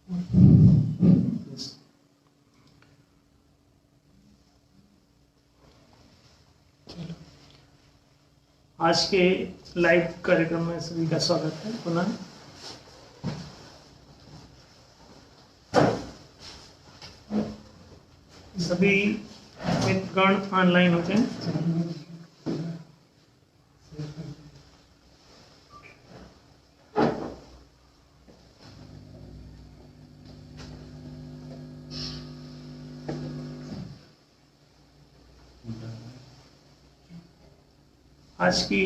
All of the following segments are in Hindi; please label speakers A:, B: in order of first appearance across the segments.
A: आज के लाइव कार्यक्रम में सभी का स्वागत है पुनः। सभी मित्रगण ऑनलाइन हो जाएं। आज की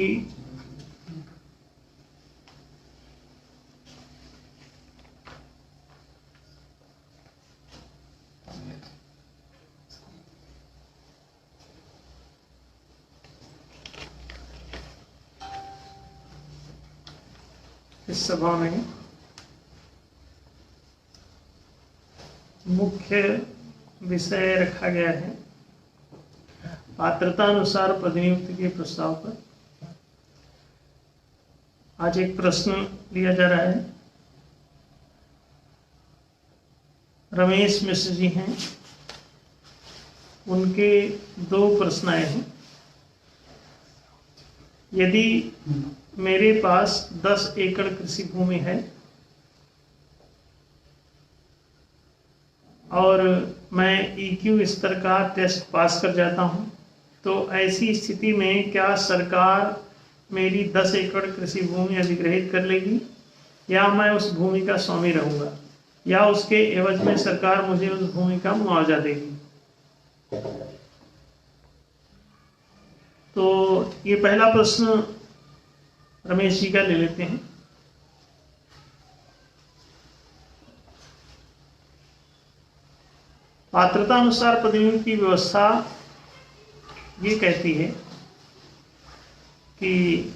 A: इस सभा में मुख्य विषय रखा गया है पात्रता अनुसार पदनियुक्ति के प्रस्ताव पर। आज एक प्रश्न लिया जा रहा है। रमेश मिश्र जी हैं, उनके दो प्रश्न आए हैं। यदि मेरे पास 10 एकड़ कृषि भूमि है और मैं EQ स्तर का टेस्ट पास कर जाता हूं, तो ऐसी स्थिति में क्या सरकार मेरी 10 एकड़ कृषि भूमि अधिग्रहित कर लेगी या मैं उस भूमि का स्वामी रहूंगा या उसके एवज में सरकार मुझे उस भूमि का मुआवजा देगी? तो ये पहला प्रश्न रमेश जी का ले लेते हैं। पात्रता अनुसार पदनियुक्ति की व्यवस्था ये कहती है कि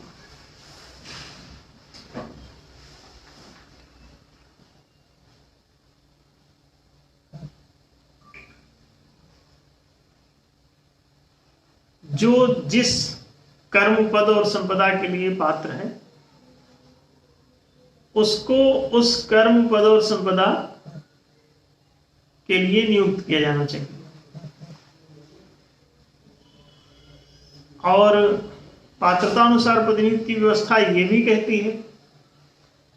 A: जो जिस कर्म पद और संपदा के लिए पात्र है उसको उस कर्म पद और संपदा के लिए नियुक्त किया जाना चाहिए। और पात्रता अनुसार पदनियुक्ति की व्यवस्था ये भी कहती है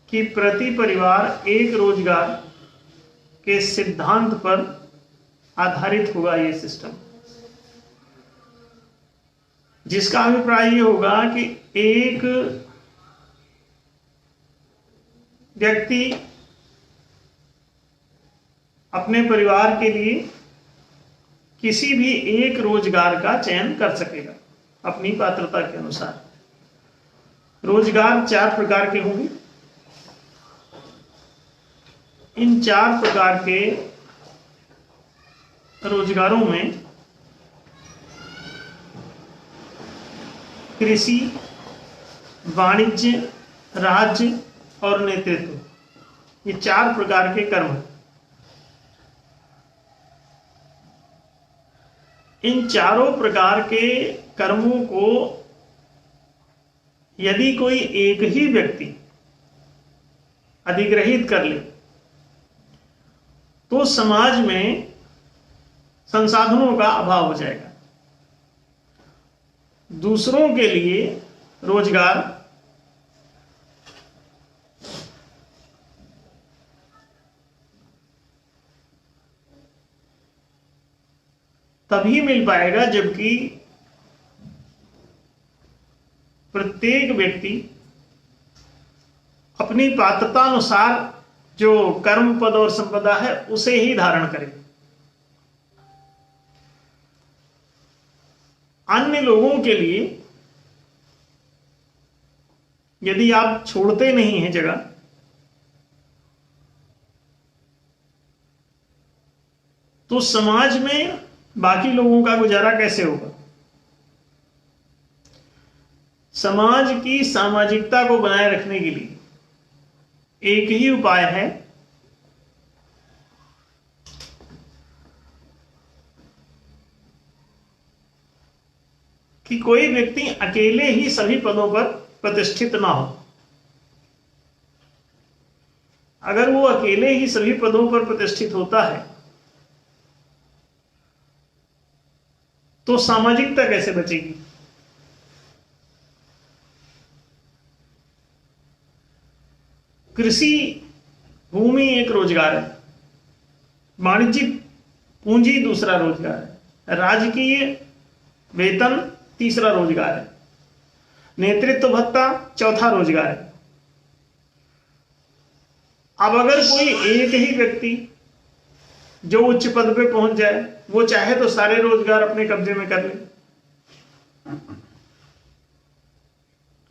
A: कि प्रति परिवार एक रोजगार के सिद्धांत पर आधारित होगा ये सिस्टम, जिसका अभिप्राय ये होगा कि एक व्यक्ति अपने परिवार के लिए किसी भी एक रोजगार का चयन कर सकेगा अपनी पात्रता के अनुसार। रोजगार 4 प्रकार के होंगे। इन 4 प्रकार के रोजगारों में कृषि, वाणिज्य, राज्य और नेतृत्व, ये 4 प्रकार के कर्म। इन चारों प्रकार के कर्मों को यदि कोई एक ही व्यक्ति अधिग्रहित कर ले तो समाज में संसाधनों का अभाव हो जाएगा। दूसरों के लिए रोजगार तभी मिल पाएगा जबकि प्रत्येक व्यक्ति अपनी पात्रता अनुसार जो कर्म पद और संपदा है उसे ही धारण करे। अन्य लोगों के लिए यदि आप छोड़ते नहीं हैं जगह, तो समाज में बाकी लोगों का गुजारा कैसे होगा? समाज की सामाजिकता को बनाए रखने के लिए एक ही उपाय है कि कोई व्यक्ति अकेले ही सभी पदों पर प्रतिष्ठित ना हो। अगर वो अकेले ही सभी पदों पर प्रतिष्ठित होता है तो सामाजिकता कैसे बचेगी? कृषि भूमि एक रोजगार है, वाणिज्यिक पूंजी दूसरा रोजगार है, राजकीय वेतन तीसरा रोजगार है, नेतृत्व भत्ता चौथा रोजगार है। अब अगर कोई एक ही व्यक्ति जो उच्च पद पे पहुंच जाए, वो चाहे तो सारे रोजगार अपने कब्जे में कर ले।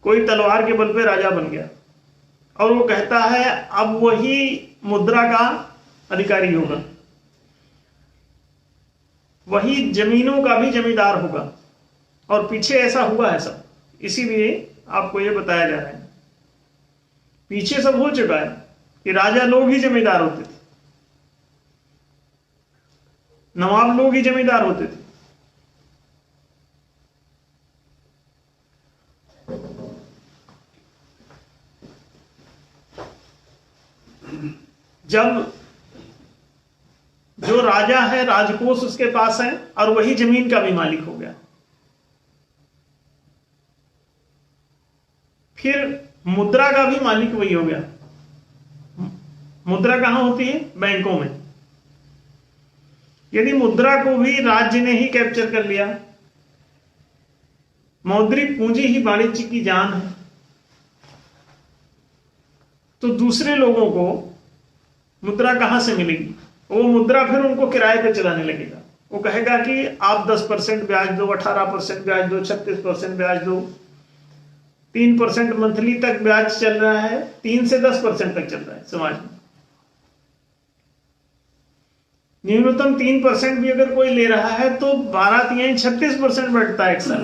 A: कोई तलवार के बल पे राजा बन गया और वो कहता है अब वही मुद्रा का अधिकारी होगा, वही जमीनों का भी जमींदार होगा। और पीछे ऐसा हुआ है सब, इसीलिए आपको ये बताया जा रहा है। पीछे सब हो चुका है कि राजा लोग ही जमींदार होते थे, नवाब लोग ही जमींदार होते थे। जब जो राजा है राजकोष उसके पास है और वही जमीन का भी मालिक हो गया, फिर मुद्रा का भी मालिक वही हो गया। मुद्रा कहां होती है? बैंकों में। यदि मुद्रा को भी राज्य ने ही कैप्चर कर लिया, मौद्रिक पूंजी ही वाणिज्य की जान है, तो दूसरे लोगों को मुद्रा कहां से मिलेगी? वो मुद्रा फिर उनको किराए पे चलाने लगेगा। वो कहेगा कि आप 10% ब्याज दो, 18% ब्याज दो, 36% ब्याज दो, 3% मंथली तक ब्याज चल रहा है, 3 से 10% तक चल रहा है समाज में। न्यूनतम 3% भी अगर कोई ले रहा है तो 36% बैठता है एक साल।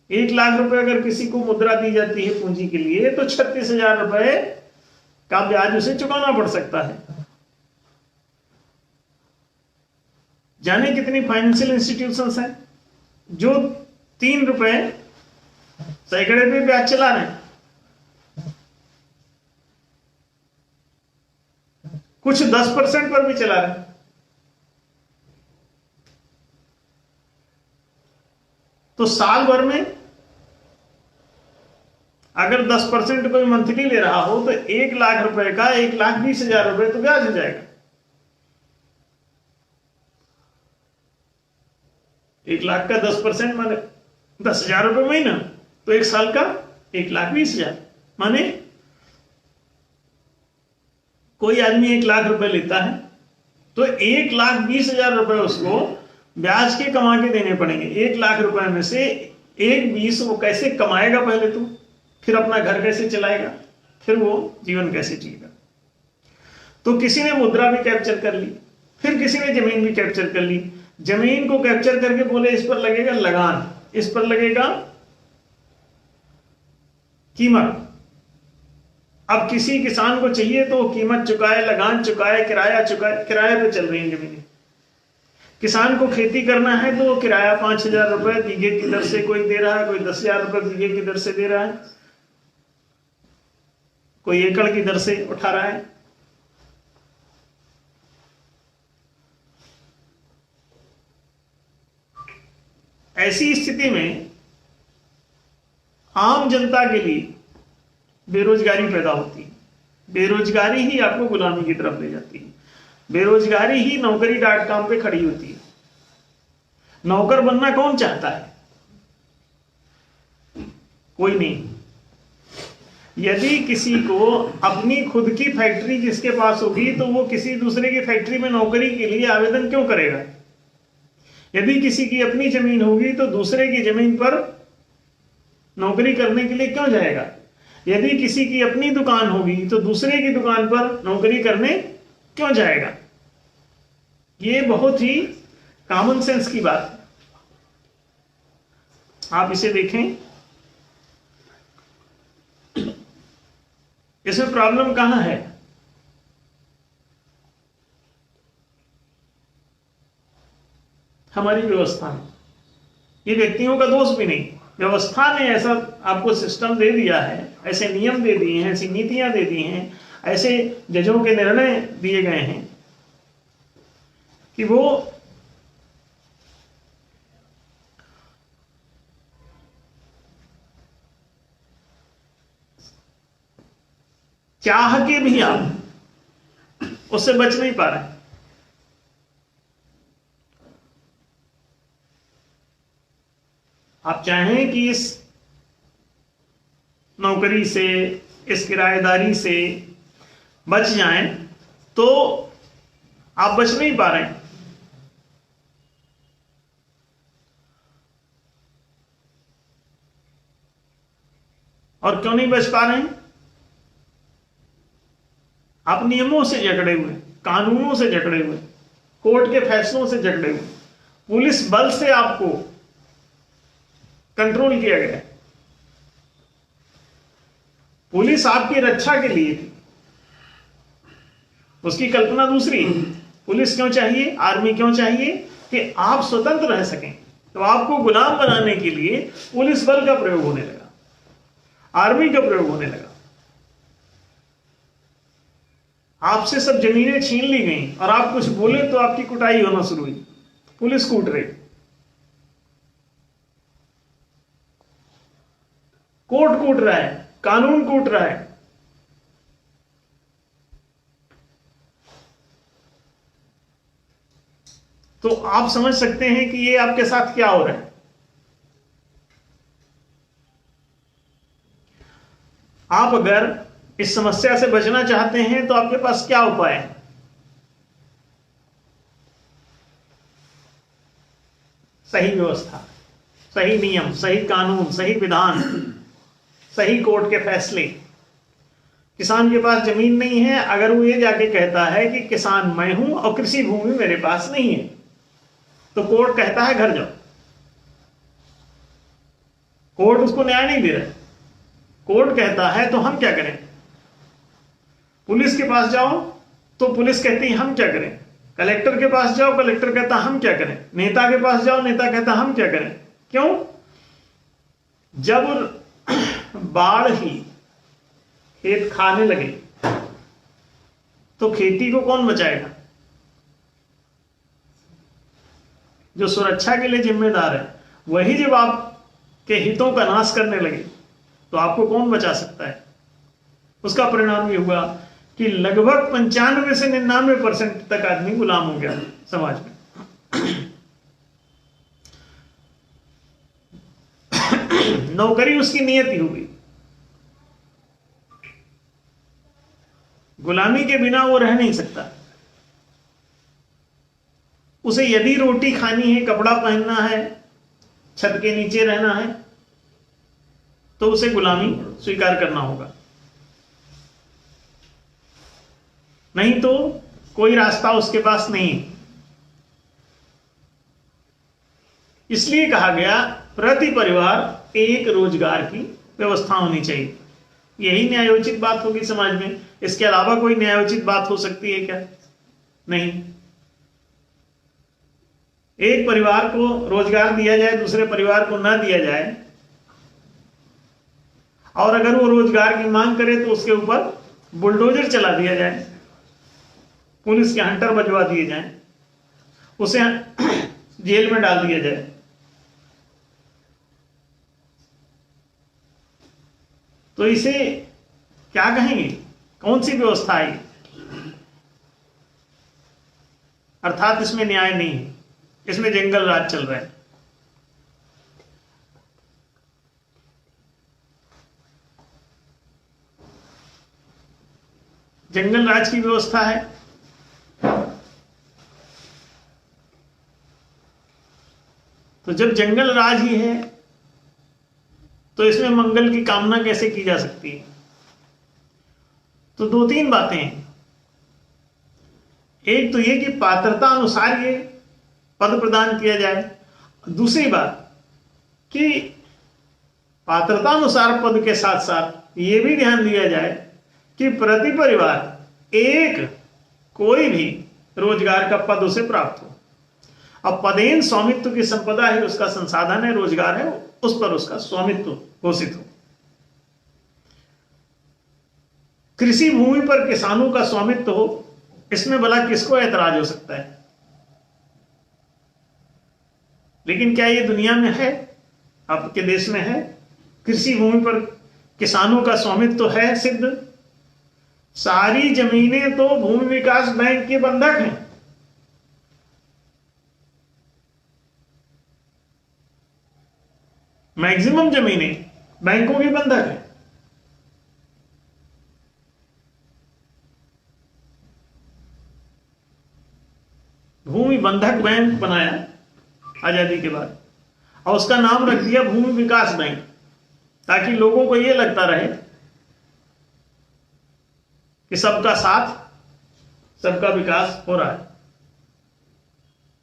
A: 1 लाख रुपए अगर किसी को मुद्रा दी जाती है पूंजी के लिए तो 36,000 रुपए का ब्याज उसे चुकाना पड़ सकता है। जाने कितनी फाइनेंशियल इंस्टीट्यूशंस हैं जो 3 रुपए सैकड़े पे ब्याज चला रहे हैं। कुछ 10% पर भी चला रहे हैं। तो साल भर में अगर 10% कोई मंथली ले रहा हो तो 1 लाख रुपए का 1,20,000 रुपए तो ब्याज हो जाएगा। 1 लाख का 10% माने 10,000 रुपए महीना, तो 1 साल का 1,20,000 माने कोई आदमी 1 लाख रुपए लेता है तो 1,20,000 रुपए उसको ब्याज के कमा के देने पड़ेंगे। 1 लाख रुपए में से 1,20,000 वो कैसे कमाएगा पहले तो, फिर अपना घर कैसे चलाएगा, फिर वो जीवन कैसे जिएगा। तो किसी ने मुद्रा भी कैप्चर कर ली, फिर किसी ने जमीन भी कैप्चर कर ली। जमीन को कैप्चर करके बोले इस पर लगेगा लगान, इस पर लगेगा कीमत। अब किसी किसान को चाहिए तो कीमत चुकाए, लगान चुकाए, किराया चुकाए। किराए पे चल रही हैं जमीनें। किसान को खेती करना है तो किराया 5,000 रुपए बीघे की दर से कोई दे रहा है, कोई 10,000 रुपए बीघे की दर से दे रहा है, कोई एकड़ की दर से उठा रहा है। ऐसी स्थिति में आम जनता के लिए बेरोजगारी पैदा होती है। बेरोजगारी ही आपको गुलामी की तरफ ले जाती है। बेरोजगारी ही naukari.com पे खड़ी होती है। नौकर बनना कौन चाहता है? कोई नहीं। यदि किसी को अपनी खुद की फैक्ट्री जिसके पास होगी तो वो किसी दूसरे की फैक्ट्री में नौकरी के लिए आवेदन क्यों करेगा? यदि किसी की अपनी जमीन होगी तो दूसरे की जमीन पर नौकरी करने के लिए क्यों जाएगा? यदि किसी की अपनी दुकान होगी तो दूसरे की दुकान पर नौकरी करने क्यों जाएगा? ये बहुत ही कॉमन सेंस की बात है। आप इसे देखें, इसमें प्रॉब्लम कहां है? हमारी व्यवस्था में। ये व्यक्तियों का दोष भी नहीं, व्यवस्था ने ऐसा आपको सिस्टम दे दिया है, ऐसे नियम दे दिए हैं, ऐसी नीतियां दे दी हैं, ऐसे जजों के निर्णय दिए गए हैं कि वो चाह के भी आप उससे बच नहीं पा रहे। आप चाहें कि इस नौकरी से, इस किराएदारी से बच जाएं, तो आप बच नहीं पा रहे हैं। और क्यों नहीं बच पा रहे हैं? आप नियमों से जकड़े हुए, कानूनों से जकड़े हुए, कोर्ट के फैसलों से जकड़े हुए, पुलिस बल से आपको कंट्रोल किया गया है। पुलिस आपकी रक्षा के लिए थी, उसकी कल्पना दूसरी है। पुलिस क्यों चाहिए, आर्मी क्यों चाहिए? कि आप स्वतंत्र रह सकें। तो आपको गुलाम बनाने के लिए पुलिस बल का प्रयोग होने लगा, आर्मी का प्रयोग होने लगा। आपसे सब जमीनें छीन ली गई और आप कुछ बोले तो आपकी कुटाई होना शुरू हुई। पुलिस कूट रही, कोर्ट कूट रहा है, कानून कूट रहा है। तो आप समझ सकते हैं कि ये आपके साथ क्या हो रहा है। आप अगर इस समस्या से बचना चाहते हैं तो आपके पास क्या उपाय है? सही व्यवस्था, सही नियम, सही कानून, सही विधान, सही कोर्ट के फैसले। किसान के पास जमीन नहीं है, अगर वो ये जाके कहता है कि किसान मैं हूं और कृषि भूमि मेरे पास नहीं है, तो कोर्ट कहता है घर जाओ। कोर्ट उसको न्याय नहीं दे रहा। कोर्ट कहता है तो हम क्या करें? पुलिस के पास जाओ तो पुलिस कहती है हम क्या करें? कलेक्टर के पास जाओ, कलेक्टर कहता हम क्या करें? नेता के पास जाओ, नेता कहता हम क्या करें? क्यों? जब बाढ़ ही खेत खाने लगे तो खेती को कौन बचाएगा? जो सुरक्षा के लिए जिम्मेदार है वही जब आपके हितों का नाश करने लगे तो आपको कौन बचा सकता है? उसका परिणाम ये हुआ कि लगभग 95 से 99% तक आदमी गुलाम हो गया समाज में। नौकरी उसकी नियति हो गई। गुलामी के बिना वो रह नहीं सकता। उसे यदि रोटी खानी है, कपड़ा पहनना है, छत के नीचे रहना है, तो उसे गुलामी स्वीकार करना होगा। नहीं तो कोई रास्ता उसके पास नहीं। इसलिए कहा गया प्रति परिवार एक रोजगार की व्यवस्था होनी चाहिए। यही न्यायोचित बात होगी समाज में। इसके अलावा कोई न्यायोचित बात हो सकती है क्या? नहीं। एक परिवार को रोजगार दिया जाए, दूसरे परिवार को ना दिया जाए, और अगर वो रोजगार की मांग करे तो उसके ऊपर बुलडोजर चला दिया जाए, पुलिस के हंटर बजवा दिए जाएं, उसे जेल में डाल दिया जाए, तो इसे क्या कहेंगे? कौन सी व्यवस्था है? अर्थात इसमें न्याय नहीं है, इसमें जंगल राज चल रहा है। जंगल राज की व्यवस्था है। तो जब जंगल राज ही है तो इसमें मंगल की कामना कैसे की जा सकती है? तो दो तीन बातें हैं। एक तो ये कि पात्रता अनुसार ये पद प्रदान किया जाए। दूसरी बात कि पात्रता अनुसार पद के साथ साथ ये भी ध्यान दिया जाए कि प्रति परिवार एक कोई भी रोजगार का पद उसे प्राप्त हो। अब पदेन स्वामित्व की संपदा है, उसका संसाधन है, रोजगार है, उस पर उसका स्वामित्व घोषित हो। कृषि भूमि पर किसानों का स्वामित्व हो, इसमें भला किसको ऐतराज हो सकता है? लेकिन क्या ये दुनिया में है? आपके देश में है? कृषि भूमि पर किसानों का स्वामित्व तो है सिद्ध। सारी जमीनें तो भूमि विकास बैंक के बंधक हैं। मैक्सिमम जमीनें बैंकों के बंधक हैं। भूमि बंधक बैंक बनाया आजादी के बाद और उसका नाम रख दिया भूमि विकास बैंक, ताकि लोगों को यह लगता रहे कि सबका साथ, सबका विकास हो रहा है।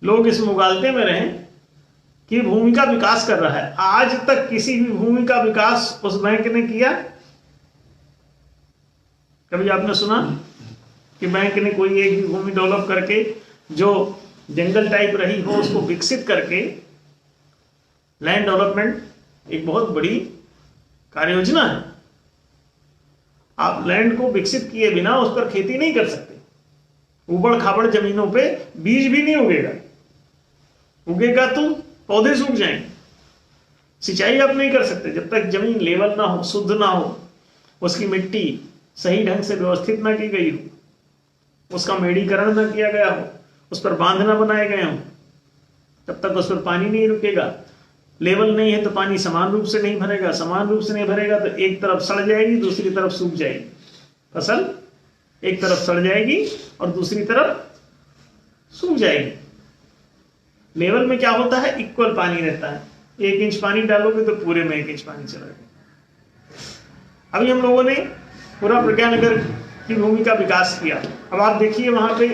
A: लोग इस मुगालते में रहें कि भूमि का विकास कर रहा है। आज तक किसी भी भूमि का विकास उस बैंक ने किया? कभी आपने सुना कि बैंक ने कोई एक भी भूमि डेवलप करके, जो जंगल टाइप रही हो, उसको विकसित करके? लैंड डेवलपमेंट एक बहुत बड़ी कार्य योजना है। आप लैंड को विकसित किए बिना उस पर खेती नहीं कर सकते। उबड़ खाबड़ जमीनों पे बीज भी नहीं उगेगा, उगेगा तो पौधे सूख जाएंगे। सिंचाई आप नहीं कर सकते जब तक जमीन लेवल ना हो, शुद्ध ना हो, उसकी मिट्टी सही ढंग से व्यवस्थित ना की गई हो, उसका मेढ़ीकरण ना किया गया हो, उस पर बांध ना बनाए गए हों, तब तक उस पर पानी नहीं रुकेगा। लेवल नहीं है तो पानी समान रूप से नहीं भरेगा, समान रूप से नहीं भरेगा तो एक तरफ सड़ जाएगी, दूसरी तरफ सूख जाएगी। फसल एक तरफ सड़ जाएगी और दूसरी तरफ सूख जाएगी। लेवल में क्या होता है? इक्वल पानी रहता है। 1 इंच पानी डालोगे तो पूरे में 1 इंच पानी चला जाएगा। अभी हम लोगों ने पूरा प्रज्ञानगर की भूमि का विकास किया। अब आप देखिए वहां पे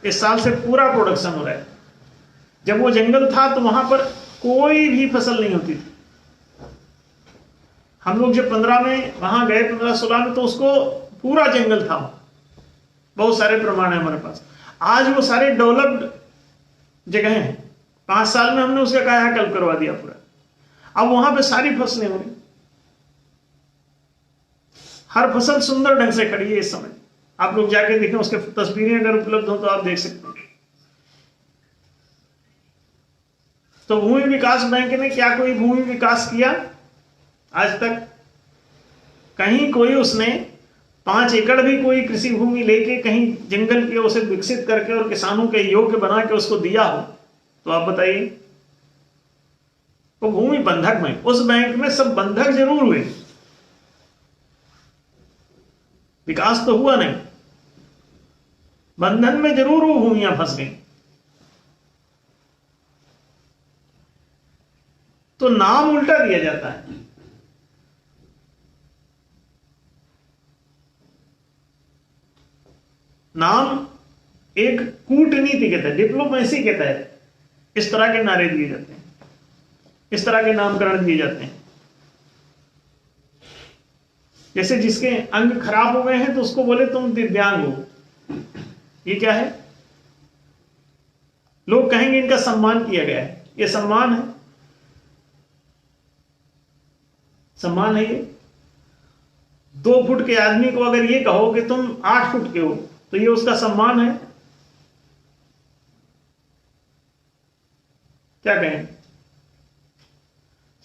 A: इस साल से पूरा प्रोडक्शन हो रहा है। जब वो जंगल था तो वहां पर कोई भी फसल नहीं होती थी। हम लोग जब 15 में वहां गए, 15-16 में, तो उसको पूरा जंगल था। बहुत सारे प्रमाण है हमारे पास। आज वो सारे डेवलप्ड जगह हैं। 5 साल में हमने उसका कायाकल्प करवा दिया पूरा। अब वहां पे सारी फसलें हो रही, हर फसल सुंदर ढंग से खड़ी है इस समय। आप लोग जाके देखें, उसके तस्वीरें अगर उपलब्ध हो तो आप देख सकते हैं। तो भूमि विकास बैंक ने क्या कोई भूमि विकास किया आज तक? कहीं कोई उसने 5 एकड़ भी कोई कृषि भूमि लेके कहीं जंगल के उसे विकसित करके और किसानों के योग्य बना के उसको दिया हो तो आप बताइए। वो भूमि बंधक बैंक, उस बैंक में सब बंधक जरूर हुए, विकास तो हुआ नहीं। बंधन में जरूर वो भूमियां फंस गई। तो नाम उल्टा दिया जाता है। नाम एक कूटनीति के तहत, डिप्लोमेसी के तहत इस तरह के नारे दिए जाते हैं, इस तरह के नामकरण दिए जाते हैं। जैसे जिसके अंग खराब हो गए हैं तो उसको बोले तुम दिव्यांग हो। ये क्या है? लोग कहेंगे इनका सम्मान किया गया है। ये सम्मान है? सम्मान है ये? 2 फुट के आदमी को अगर ये कहो कि तुम 8 फुट के हो तो ये उसका सम्मान है? क्या कहें?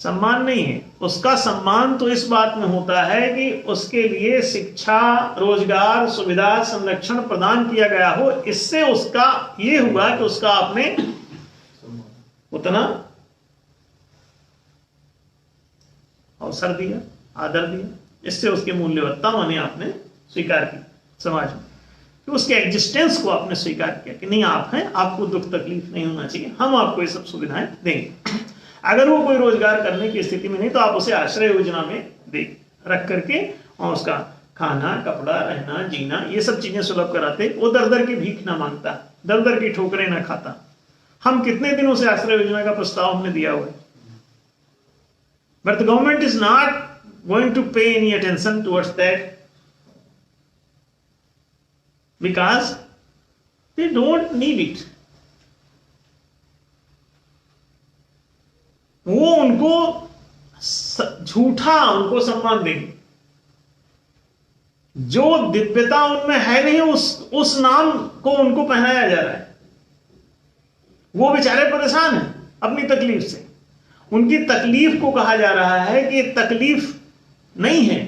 A: सम्मान नहीं है। उसका सम्मान तो इस बात में होता है कि उसके लिए शिक्षा, रोजगार, सुविधा, संरक्षण प्रदान किया गया हो। इससे उसका ये हुआ कि उसका आपने उतना अवसर दिया, आदर दिया। इससे उसकी मूल्यवत्ता माने आपने स्वीकार की समाज में, कि उसके एग्जिस्टेंस को आपने स्वीकार किया कि नहीं आप हैं, आपको दुख तकलीफ नहीं होना चाहिए, हम आपको ये सब सुविधाएं देंगे। अगर वो कोई रोजगार करने की स्थिति में नहीं तो आप उसे आश्रय योजना में दे रख करके और उसका खाना, कपड़ा, रहना, जीना, ये सब चीजें सुलभ कराते। वो दर दर की भीख ना मांगता, दर दर की ठोकरें ना खाता। हम कितने दिनों से आश्रय योजना का प्रस्ताव हमने दिया हुआ है, but the government is not going to pay any attention towards that because they don't need it. वो उनको झूठा उनको सम्मान देंगे, जो दिव्यता उनमें है नहीं, उस नाम को उनको पहनाया जा रहा है। वो बेचारे परेशान हैं अपनी तकलीफ से। उनकी तकलीफ को कहा जा रहा है कि तकलीफ नहीं है,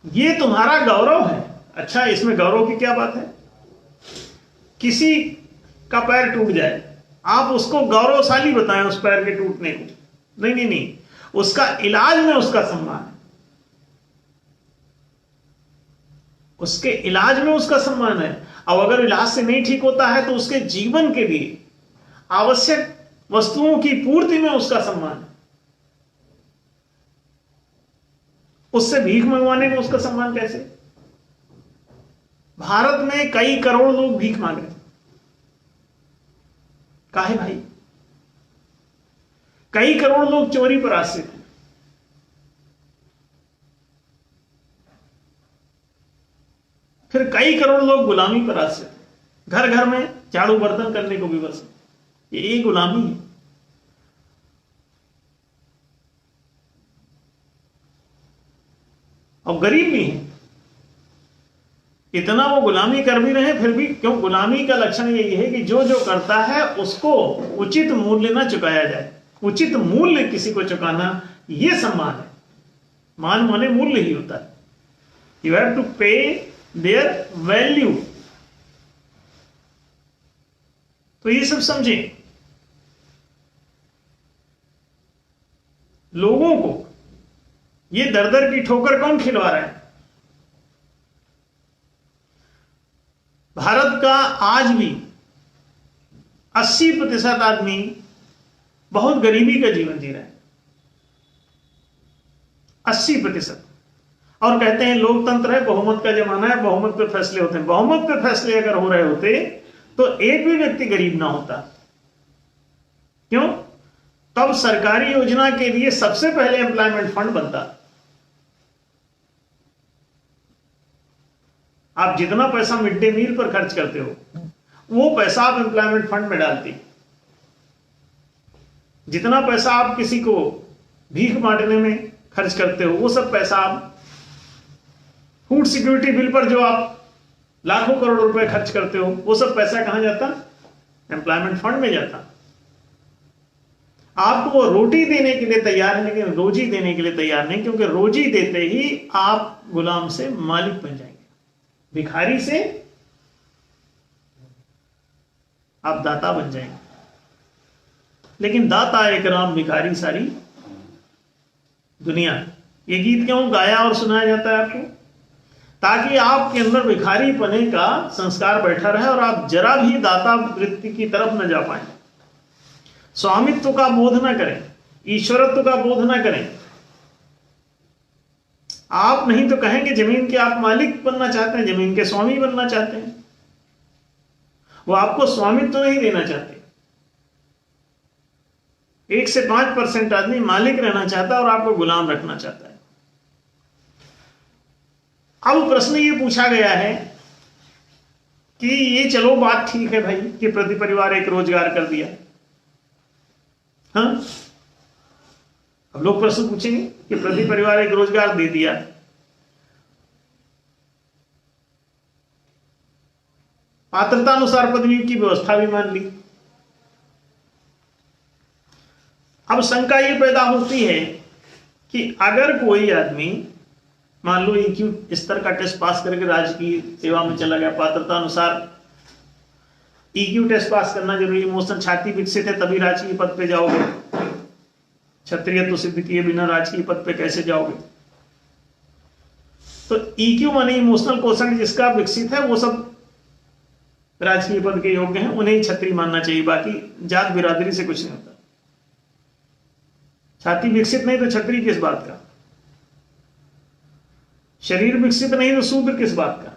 A: ये तुम्हारा गौरव है। अच्छा, इसमें गौरव की क्या बात है? किसी का पैर टूट जाए, आप उसको गौरवशाली बताएं उस पैर के टूटने को? नहीं नहीं नहीं, उसका इलाज में उसका सम्मान है, उसके इलाज में उसका सम्मान है। अब अगर इलाज से नहीं ठीक होता है तो उसके जीवन के लिए आवश्यक वस्तुओं की पूर्ति में उसका सम्मान है। उससे भीख मंगवाने में उसका सम्मान कैसे? भारत में कई करोड़ लोग भीख मांग रहे हैं। काहे भाई? कई करोड़ लोग चोरी पर आश्रित हैं। फिर कई करोड़ लोग गुलामी पर आश्रित हैं। घर घर में झाड़ू बर्तन करने को विवश है। ये गुलामी है। और गरीब भी है, इतना वो गुलामी कर भी रहे हैं फिर भी। क्यों? गुलामी का लक्षण यही है कि जो जो करता है उसको उचित मूल्य ना चुकाया जाए। उचित मूल्य किसी को चुकाना, ये सम्मान है। मान माने मूल्य ही होता है। यू हैव टू पे देयर वैल्यू। तो ये सब समझें। लोगों को ये दर दर की ठोकर कौन खिलवा रहा है? भारत का आज भी 80% आदमी बहुत गरीबी का जीवन जी रहा है। 80%। और कहते हैं लोकतंत्र है, बहुमत का जमाना है, बहुमत पे फैसले होते हैं। बहुमत पे फैसले अगर हो रहे होते तो एक भी व्यक्ति गरीब ना होता। क्यों? तब सरकारी योजना के लिए सबसे पहले एम्प्लॉयमेंट फंड बनता। आप जितना पैसा मिड डे मील पर खर्च करते हो, वो पैसा आप एम्प्लॉयमेंट फंड में डालते। जितना पैसा आप किसी को भीख बांटने में खर्च करते हो, वो सब पैसा आप फूड सिक्योरिटी बिल पर जो आप लाखों करोड़ रुपए खर्च करते हो, वो सब पैसा कहां जाता? एम्प्लॉयमेंट फंड में जाता। आपको वो रोटी देने के लिए तैयार है, लेकिन रोजी देने के लिए तैयार नहीं, क्योंकि रोजी देते ही आप गुलाम से मालिक बन जाएंगे। भिखारी से आप दाता बन जाएंगे। लेकिन दाता एक राम, भिखारी सारी दुनिया। ये गीत क्यों गाया और सुनाया जाता है आपको? ताकि आपके अंदर भिखारी पने का संस्कार बैठा रहे और आप जरा भी दाता वृत्ति की तरफ न जा पाए। स्वामित्व का बोध ना करें, ईश्वरत्व का बोध ना करें। आप नहीं तो कहेंगे जमीन के आप मालिक बनना चाहते हैं, जमीन के स्वामी बनना चाहते हैं। वो आपको स्वामित्व तो नहीं देना चाहते। 1 से 5% आदमी मालिक रहना चाहता है और आपको गुलाम रखना चाहता है। अब प्रश्न ये पूछा गया है कि ये चलो बात ठीक है भाई कि प्रति परिवार एक रोजगार कर दिया। हाँ, अब लोग प्रश्न पूछेंगे कि प्रति परिवार एक रोजगार दे दिया, पात्रता अनुसार पदवी की व्यवस्था भी मान ली। अब शंका ये पैदा होती है कि अगर कोई आदमी मान लो EQ स्तर का टेस्ट पास करके राजकीय सेवा में चला गया, पात्रता अनुसार EQ टेस्ट पास करना जरूरी, इमोशनल छाती विकसित है तभी राजकीय पद पे जाओगे, क्षत्रियत्व सिद्ध किए बिना राजकीय पद पे कैसे जाओगे? तो EQ माने इमोशनल क्वोशंट जिसका विकसित है वो सब राजकीय पद के योग्य हैं, उन्हें ही क्षत्रिय मानना चाहिए। बाकी जात बिरादरी से कुछ नहीं होता। छाती विकसित नहीं तो क्षत्रिय किस बात का? शरीर विकसित नहीं तो शूद्र किस बात का?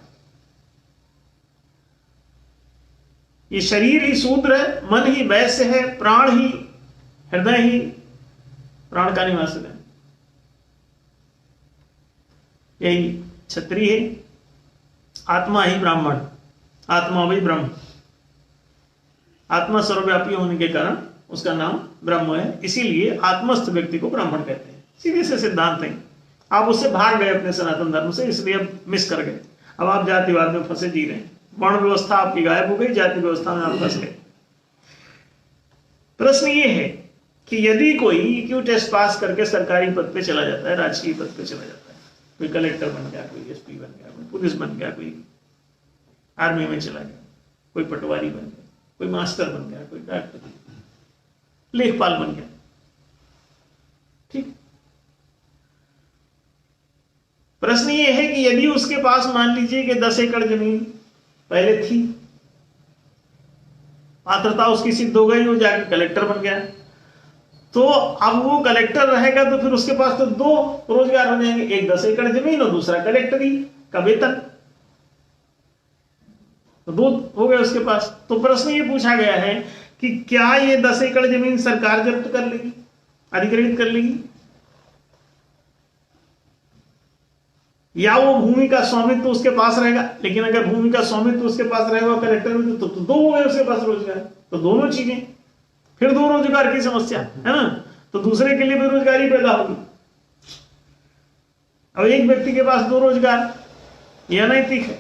A: ये शरीर ही शूद्र है, मन ही वैश्य है, प्राण ही हृदय ही प्राण का निवास है, यही क्षत्रिय है। आत्मा ही ब्राह्मण, आत्मा वही ब्रह्म। आत्मा सर्वव्यापी होने के कारण उसका नाम ब्रह्म है, इसीलिए आत्मस्थ व्यक्ति को ब्राह्मण कहते हैं। सीधे से सिद्धांत है, आप उससे भाग गए अपने सनातन धर्म से, इसलिए अब मिस कर गए। अब आप जातिवाद में फंसे जी रहे हैं, वर्ण व्यवस्था आपकी गायब हो गई, जाति व्यवस्था में आप फंस गए। प्रश्न ये है कि यदि कोई ईक्यू टेस्ट पास करके सरकारी पद पे चला जाता है, राजकीय पद पे चला जाता है, कोई कलेक्टर बन गया, कोई एसपी बन गया, कोई पुलिस बन गया, कोई आर्मी में चला गया, कोई पटवारी बन गया, कोई मास्टर बन गया, कोई डॉक्टर, लेखपाल बन गया, ठीक। प्रश्न ये है कि यदि उसके पास मान लीजिए कि 10 एकड़ जमीन पहले थी, पात्रता उसकी सिद्ध हो गई, वो जाके कलेक्टर बन गया, तो अब वो कलेक्टर रहेगा तो फिर उसके पास तो 2 रोजगार हो जाएंगे, एक 10 एकड़ जमीन और दूसरा कलेक्टरी का वेतन, तो 2 हो गए उसके पास। तो प्रश्न ये पूछा गया है कि क्या ये 10 एकड़ जमीन सरकार जब्त कर लेगी, अधिग्रहित कर लेगी, या वो भूमि का स्वामित्व तो उसके पास रहेगा। लेकिन अगर भूमि का स्वामित्व तो उसके पास रहेगा कलेक्टर में, तो 2 हो गए उसके पास रोजगार, तो दोनों चीजें, फिर 2 रोजगार की समस्या है ना, तो दूसरे के लिए बेरोजगारी पैदा होगी। अब एक व्यक्ति के पास 2 रोजगार, यह अनैतिक है।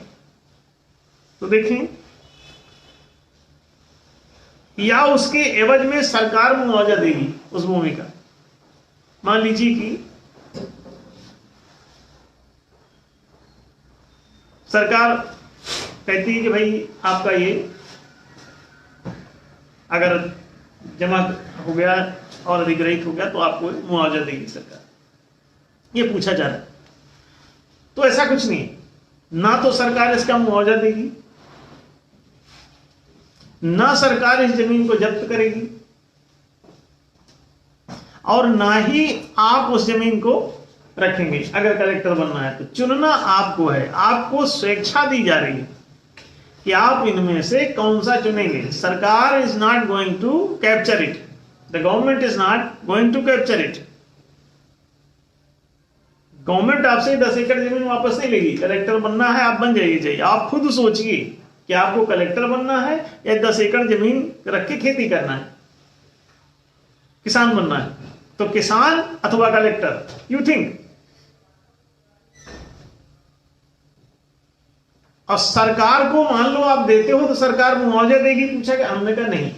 A: तो देखें, या उसके एवज में सरकार मुआवजा देगी उस भूमि का। मान लीजिए कि सरकार कहती है कि भाई आपका ये अगर जमा हो गया और अधिग्रहित हो गया तो आपको मुआवजा देगी सरकार, ये पूछा जा रहा है। तो ऐसा कुछ नहीं है, ना तो सरकार इसका मुआवजा देगी, ना सरकार इस जमीन को जब्त करेगी, और ना ही आप उस जमीन को रखेंगे। अगर कलेक्टर बनना है तो चुनना आपको है, आपको स्वेच्छा दी जा रही है कि आप इनमें से कौन सा चुनेंगे। सरकार is not going to capture it, the government is not going to capture it. Government आपसे 10 एकड़ जमीन वापस नहीं लेगी। कलेक्टर बनना है आप बन जाइए, चाहिए आप खुद सोचिए कि आपको कलेक्टर बनना है या 10 एकड़ जमीन रख के खेती करना है, किसान बनना है। तो किसान अथवा कलेक्टर, यू थिंक। और सरकार को मान लो आप देते हो तो सरकार मुआवजा देगी, पूछा कि हमने कहा नहीं,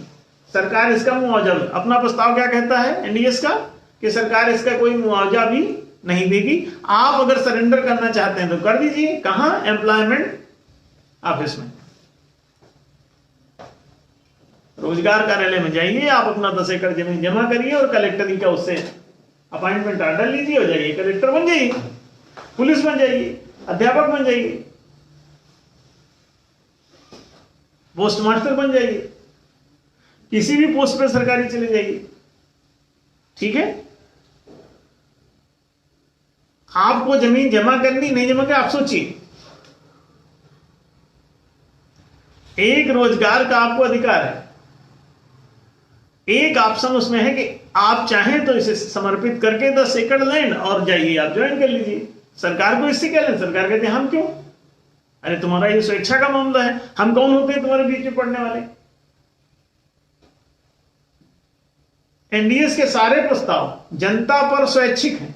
A: सरकार इसका मुआवजा, अपना प्रस्ताव क्या कहता है एनडीएस का, कि सरकार इसका कोई मुआवजा भी नहीं देगी। आप अगर सरेंडर करना चाहते हैं तो कर दीजिए। कहां? एम्प्लॉयमेंट ऑफिस में, रोजगार कार्यालय में जाइए, आप अपना 10 एकड़ जमीन जमा करिए और कलेक्टरी का उससे अपॉइंटमेंट ऑर्डर लीजिए, हो जाइए कलेक्टर बन जाइए, पुलिस बन जाइए, अध्यापक बन जाइए, पोस्ट मास्टर बन जाइए, किसी भी पोस्ट पे सरकारी चले जाइए, ठीक है। आपको जमीन जमा करनी, नहीं जमा कर, आप सोचिए, एक रोजगार का आपको अधिकार है। एक ऑप्शन उसमें है कि आप चाहें तो इसे समर्पित करके 10 एकड़ लैंड और जाइए आप ज्वाइन कर लीजिए। सरकार को इससे क्या लें? सरकार कहते हैं हम क्यों, अरे तुम्हारा ये स्वेच्छा का मामला है, हम कौन होते हैं तुम्हारे बीच में पड़ने वाले। एनडीएस के सारे प्रस्ताव जनता पर स्वैच्छिक हैं,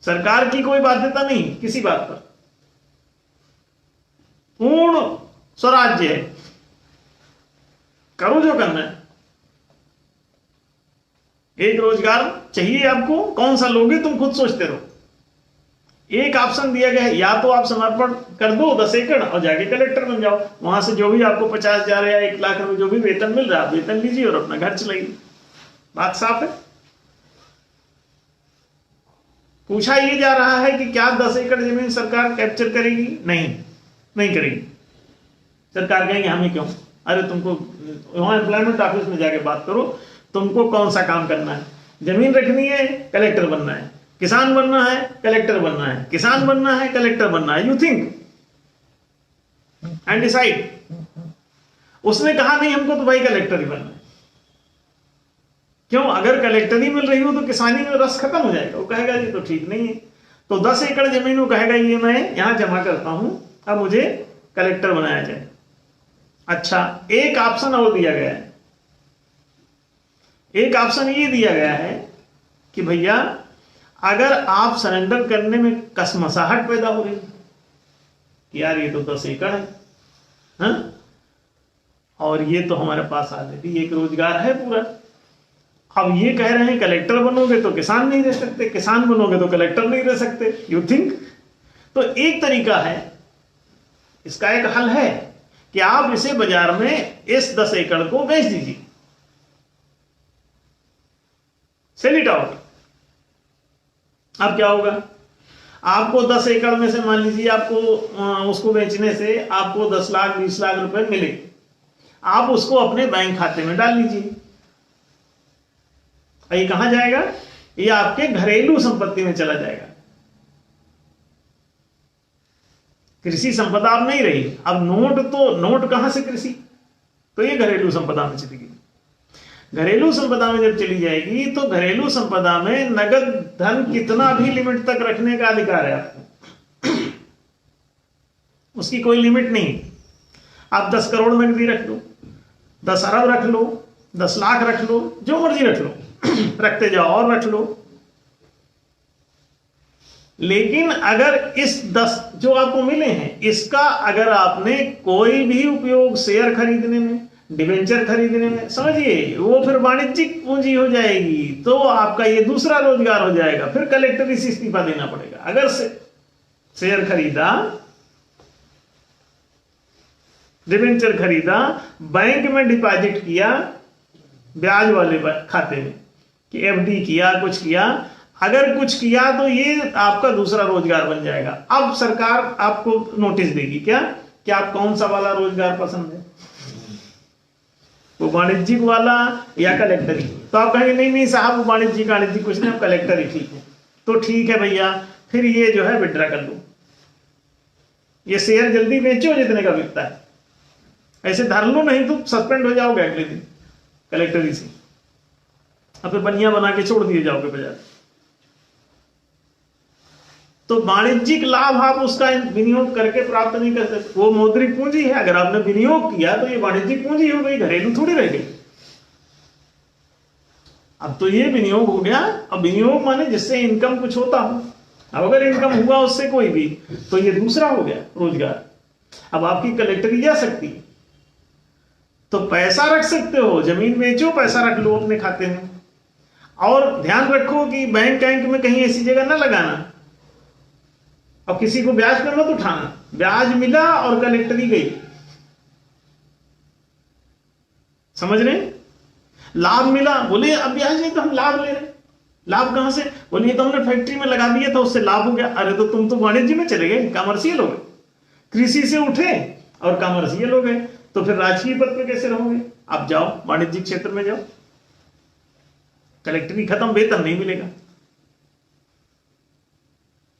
A: सरकार की कोई बाध्यता नहीं किसी बात पर, पूर्ण स्वराज्य है, करो जो करना है। एक रोजगार चाहिए आपको, कौन सा लोगे तुम खुद सोचते रहो। एक ऑप्शन दिया गया है, या तो आप समर्पण कर दो 10 एकड़ और जाके कलेक्टर बन जाओ, वहां से जो भी आपको 50,000 या 1 लाख रुपए जो भी वेतन मिल रहा है वेतन लीजिए और अपना घर चलाइए। बात साफ है। पूछा ये जा रहा है कि क्या 10 एकड़ जमीन सरकार कैप्चर करेगी? नहीं करेगी। सरकार कहेंगे हमें क्यों, अरे तुमको वहां एम्प्लॉयमेंट ऑफिस में जाके बात करो, तुमको कौन सा काम करना है, जमीन रखनी है, कलेक्टर बनना है, किसान बनना है, कलेक्टर बनना है, किसान बनना है, कलेक्टर बनना है, यू थिंक एंड डिसाइड। उसने कहा नहीं हमको तो भाई कलेक्टर ही बनना है। क्यों? अगर कलेक्टर ही मिल रही हो तो किसानी में रस खत्म हो जाएगा, वो कहेगा ये तो ठीक नहीं है। तो 10 एकड़ जमीन वो कहेगा ये मैं यहां जमा करता हूं, अब मुझे कलेक्टर बनाया जाए। अच्छा, एक ऑप्शन और दिया गया है, एक ऑप्शन ये दिया गया है कि भैया अगर आप सरेंडर करने में कसमसाहट पैदा हो रही कि यार ये तो 10 एकड़ है, हाँ? और ये तो हमारे पास ऑलरेडी एक रोजगार है पूरा। अब ये कह रहे हैं कलेक्टर बनोगे तो किसान नहीं रह सकते, किसान बनोगे तो कलेक्टर नहीं रह सकते, यू थिंक। तो एक तरीका है, इसका एक हल है कि आप इसे बाजार में इस 10 एकड़ को बेच दीजिए, सेल इट आउट। अब क्या होगा, आपको 10 एकड़ में से मान लीजिए आपको उसको बेचने से आपको 10 लाख 20 लाख रुपए मिले, आप उसको अपने बैंक खाते में डाल लीजिए। ये कहां जाएगा, ये आपके घरेलू संपत्ति में चला जाएगा। कृषि संपदा अब नहीं रही। अब नोट कहां से कृषि, तो ये घरेलू संपदा में चली गई। घरेलू संपदा में जब चली जाएगी तो घरेलू संपदा में नगद धन कितना भी लिमिट तक रखने का अधिकार है आपको, उसकी कोई लिमिट नहीं। आप 10 करोड़ नगदी रख लो, 10 अरब रख लो, 10 लाख रख लो, जो मर्जी रख लो, रखते जाओ और रख लो। लेकिन अगर इस 10 जो आपको मिले हैं, इसका अगर आपने कोई भी उपयोग शेयर खरीदने में, डिवेंचर खरीदने में, समझिए वो फिर वाणिज्यिक पूंजी हो जाएगी, तो आपका ये दूसरा रोजगार हो जाएगा। फिर कलेक्टर से इस्तीफा देना पड़ेगा। अगर शेयर खरीदा, डिवेंचर खरीदा, बैंक में डिपॉजिट किया ब्याज वाले खाते में, कि एफडी किया, कुछ किया, अगर कुछ किया तो ये आपका दूसरा रोजगार बन जाएगा। अब सरकार आपको नोटिस देगी क्या कि आप कौन सा वाला रोजगार पसंद है, वो वाणिज्यिक वाला या कलेक्टरी। तो आप कहेंगे नहीं नहीं साहब वाणिज्यिक कुछ नहीं, कलेक्टर ही ठीक है। तो ठीक है भैया, फिर ये जो है विड्रा कर लो, ये शेयर जल्दी बेचो जितने का बिकता है, ऐसे धर लो, नहीं तो सस्पेंड हो जाओगे अगले दिन कलेक्टरी से, अब फिर बनिया बना के छोड़ दिए जाओगे बाजार। तो वाणिज्यिक लाभ आप उसका विनियोग करके प्राप्त नहीं कर सकते, वो मौद्रिक पूंजी है। अगर आपने विनियोग किया तो ये वाणिज्यिक पूंजी हो गई, घरेलू थोड़ी रह गई। अब तो ये विनियोग हो गया। अब विनियोग माने जिससे इनकम कुछ होता हो। अब अगर इनकम हुआ उससे कोई भी, तो ये दूसरा हो गया रोजगार। अब आपकी कलेक्टरी जा सकती है, तो पैसा रख सकते हो, जमीन बेचो, पैसा रख लो अपने खाते में। और ध्यान रखो कि बैंक में कहीं ऐसी जगह ना लगाना, अब किसी को ब्याज पे मत उठाना। ब्याज मिला और कलेक्टरी गई, समझ रहे? लाभ मिला, बोले अब ब्याज नहीं तो हम लाभ ले रहे। लाभ कहां से? बोलिए तो हमने फैक्ट्री में लगा दिया था, उससे लाभ हो गया। अरे तो तुम तो वाणिज्य में चले गए, कमर्शियल हो गए। कृषि से उठे और कमर्शियल हो गए, तो फिर राजकीय पद पे कैसे रहोगे? आप जाओ वाणिज्यिक क्षेत्र में जाओ, कलेक्टरी खत्म, वेतन नहीं मिलेगा।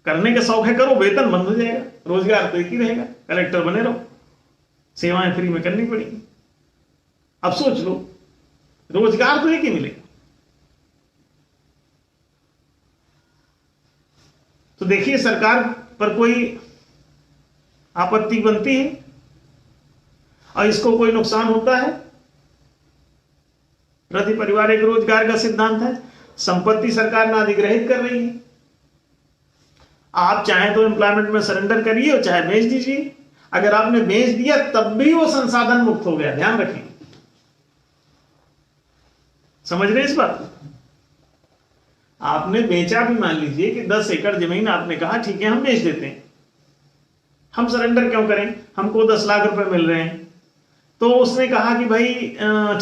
A: करने के शौक है करो, वेतन बंद हो जाएगा, रोजगार तो एक ही रहेगा, कलेक्टर बने रहो, सेवाएं फ्री में करनी पड़ेगी। अब सोच लो, रोजगार तो एक ही मिलेगा। तो देखिए सरकार पर कोई आपत्ति बनती है और इसको कोई नुकसान होता है। प्रति परिवार एक रोजगार का सिद्धांत है। संपत्ति सरकार ना अधिग्रहित कर रही है। आप चाहे तो एम्प्लॉयमेंट में सरेंडर करिए और चाहे बेच दीजिए। अगर आपने बेच दिया तब भी वो संसाधन मुक्त हो गया, ध्यान रखिए। समझ रहे इस बात को? आपने बेचा भी, मान लीजिए कि 10 एकड़ जमीन, आपने कहा ठीक है हम बेच देते हैं, हम सरेंडर क्यों करें, हमको 10 लाख रुपए मिल रहे हैं। तो उसने कहा कि भाई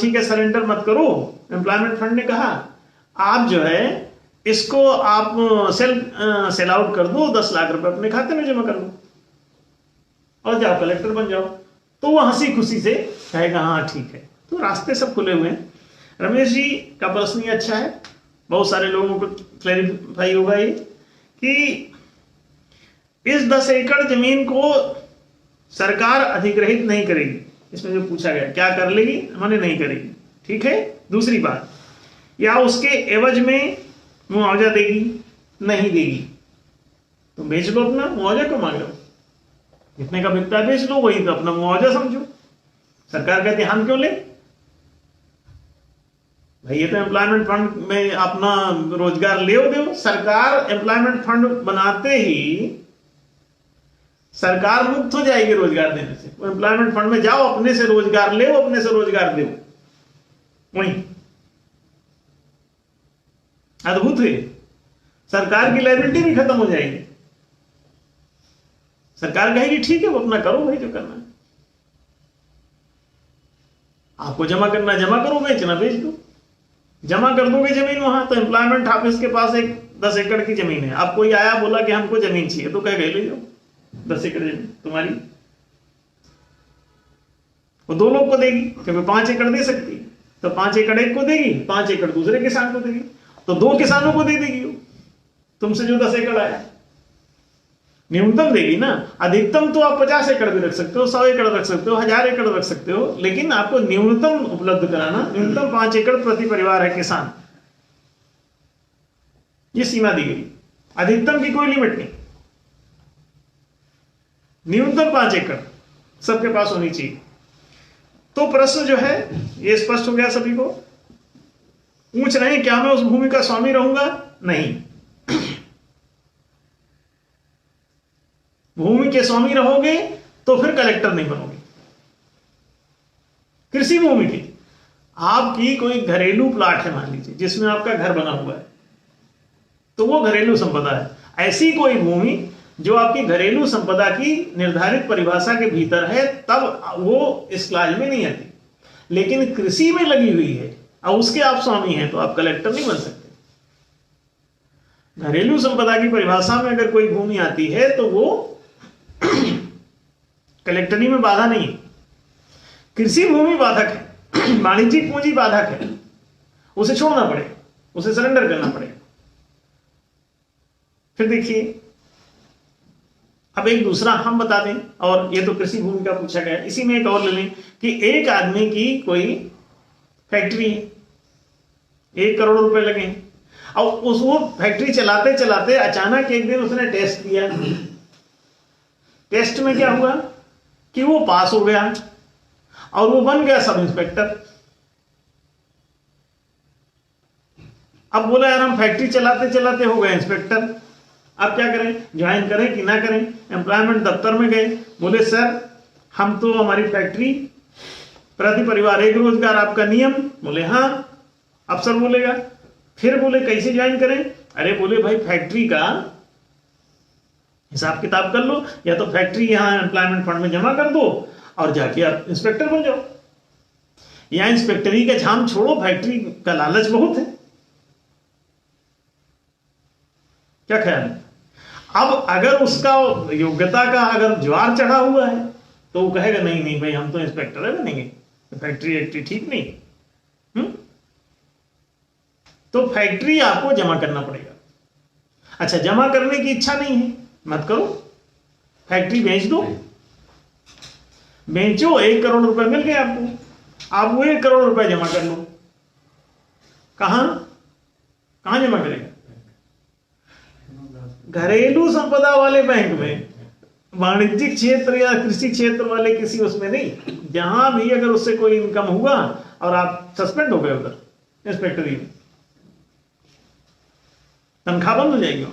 A: ठीक है सरेंडर मत करो। एम्प्लॉयमेंट फंड ने कहा आप जो है इसको आप सेल आउट कर दो, 10 लाख रुपए अपने खाते में जमा कर दो और जाओ कलेक्टर बन जाओ। तो वो हंसी खुशी से कहेगा हाँ ठीक है। तो रास्ते सब खुले हुए हैं। रमेश जी का प्रश्न ही अच्छा है, बहुत सारे लोगों को क्लैरिफाई होगा ये कि इस 10 एकड़ जमीन को सरकार अधिग्रहित नहीं करेगी। इसमें जो पूछा गया क्या कर लेगी, माने नहीं करेगी, ठीक है। दूसरी बात, या उसके एवज में मुआवजा देगी, नहीं देगी। तो बेच लो अपना, मुआवजा क्यों मांग रहे हो? जितने का बिकता है बेच लो, वही तो अपना मुआवजा समझो। सरकार कहती है हम क्यों ले भाई ये तो एम्प्लॉयमेंट फंड में अपना रोजगार ले दो। सरकार एम्प्लॉयमेंट फंड बनाते ही सरकार मुक्त हो जाएगी रोजगार देने से। एम्प्लॉयमेंट फंड में जाओ, अपने से रोजगार ले, अपने से रोजगार दो। वही अद्भुत है। सरकार की लायबिलिटी भी खत्म हो जाएगी। सरकार कहेगी ठीक है, वो अपना करो भाई जो करना है। आपको जमा करना जमा करो, बेचना बेच दो। जमा कर दोगे जमीन वहां, तो एम्प्लॉयमेंट ऑफिस के पास एक 10 एकड़ की जमीन है। अब कोई आया बोला कि हमको जमीन चाहिए, तो कह गए ले जाओ 10 एकड़ जमीन तुम्हारी। वो 2 लोग को देगी, क्योंकि 5 एकड़ दे सकती है, तो 5 एकड़ एक को देगी, 5 एकड़ दूसरे किसान को देगी, तो 2 किसानों को दे देगी वो तुमसे जो 10 एकड़ आया। न्यूनतम देगी ना। अधिकतम तो आप 50 एकड़ भी रख सकते हो, 100 एकड़ रख सकते हो, 1000 एकड़ रख सकते हो, लेकिन आपको न्यूनतम उपलब्ध कराना। न्यूनतम 5 एकड़ प्रति परिवार है किसान, ये सीमा दी गई। अधिकतम की कोई लिमिट नहीं, न्यूनतम 5 एकड़ सबके पास होनी चाहिए। तो प्रश्न जो है ये स्पष्ट हो गया सभी को। पूछ रहे हैं क्या मैं उस भूमि का स्वामी रहूंगा? नहीं। भूमि के स्वामी रहोगे तो फिर कलेक्टर नहीं बनोगे। कृषि भूमि की आपकी कोई घरेलू प्लाट है मान लीजिए, जिसमें आपका घर बना हुआ है, तो वो घरेलू संपदा है। ऐसी कोई भूमि जो आपकी घरेलू संपदा की निर्धारित परिभाषा के भीतर है, तब वो इस क्लास में नहीं आती। लेकिन कृषि में लगी हुई है और उसके आप स्वामी हैं, तो आप कलेक्टर नहीं बन सकते। घरेलू संपदा की परिभाषा में अगर कोई भूमि आती है तो वो कलेक्टरी में बाधा नहीं है। कृषि भूमि बाधक है, वाणिज्यिक पूंजी बाधक है, उसे छोड़ना पड़ेगा, उसे सरेंडर करना पड़ेगा। फिर देखिए, अब एक दूसरा हम बता दें, और ये तो कृषि भूमि का पूछा गया, इसी में एक और ले लें कि एक आदमी की कोई फैक्ट्री है, 1 करोड़ रुपए लगे, और उस वो फैक्ट्री चलाते चलाते अचानक एक दिन उसने टेस्ट किया। टेस्ट में क्या हुआ कि वो पास हो गया और वो बन गया सब इंस्पेक्टर। अब बोला यार हम फैक्ट्री चलाते चलाते हो गए इंस्पेक्टर, अब क्या करें, ज्वाइन करें कि ना करें। एम्प्लॉयमेंट दफ्तर में गए, बोले सर हम तो हमारी फैक्ट्री प्रति परिवार 1 रोजगार आपका नियम। बोले हाँ। अफसर बोलेगा, फिर बोले कैसे ज्वाइन करें? अरे बोले भाई फैक्ट्री का हिसाब किताब कर लो, या तो फैक्ट्री यहां एम्प्लॉयमेंट फंड में जमा कर दो और जाके आप इंस्पेक्टर बन जाओ। या इंस्पेक्टरी का झाम छोड़ो, फैक्ट्री का लालच बहुत है। क्या ख्याल है? अब अगर उसका योग्यता का अगर ज्वार चढ़ा हुआ है तो वो कहेगा नहीं नहीं भाई हम तो इंस्पेक्टर है बनेंगे, तो फैक्ट्री एक्ट्री ठीक नहीं। तो फैक्ट्री आपको जमा करना पड़ेगा। अच्छा, जमा करने की इच्छा नहीं है, मत करो, फैक्ट्री बेच दो। बेचो, 1 करोड़ रुपए मिल गए आपको, आप वो 1 करोड़ रुपए जमा कर लो। कहां कहां जमा करेगा? घरेलू संपदा वाले बैंक में, वाणिज्यिक क्षेत्र या कृषि क्षेत्र वाले किसी उसमें नहीं। जहां भी अगर उससे कोई इनकम हुआ और आप सस्पेंड हो गए उधर इंस्पेक्टरी में, तनख्वाह बंद हो जाएगी।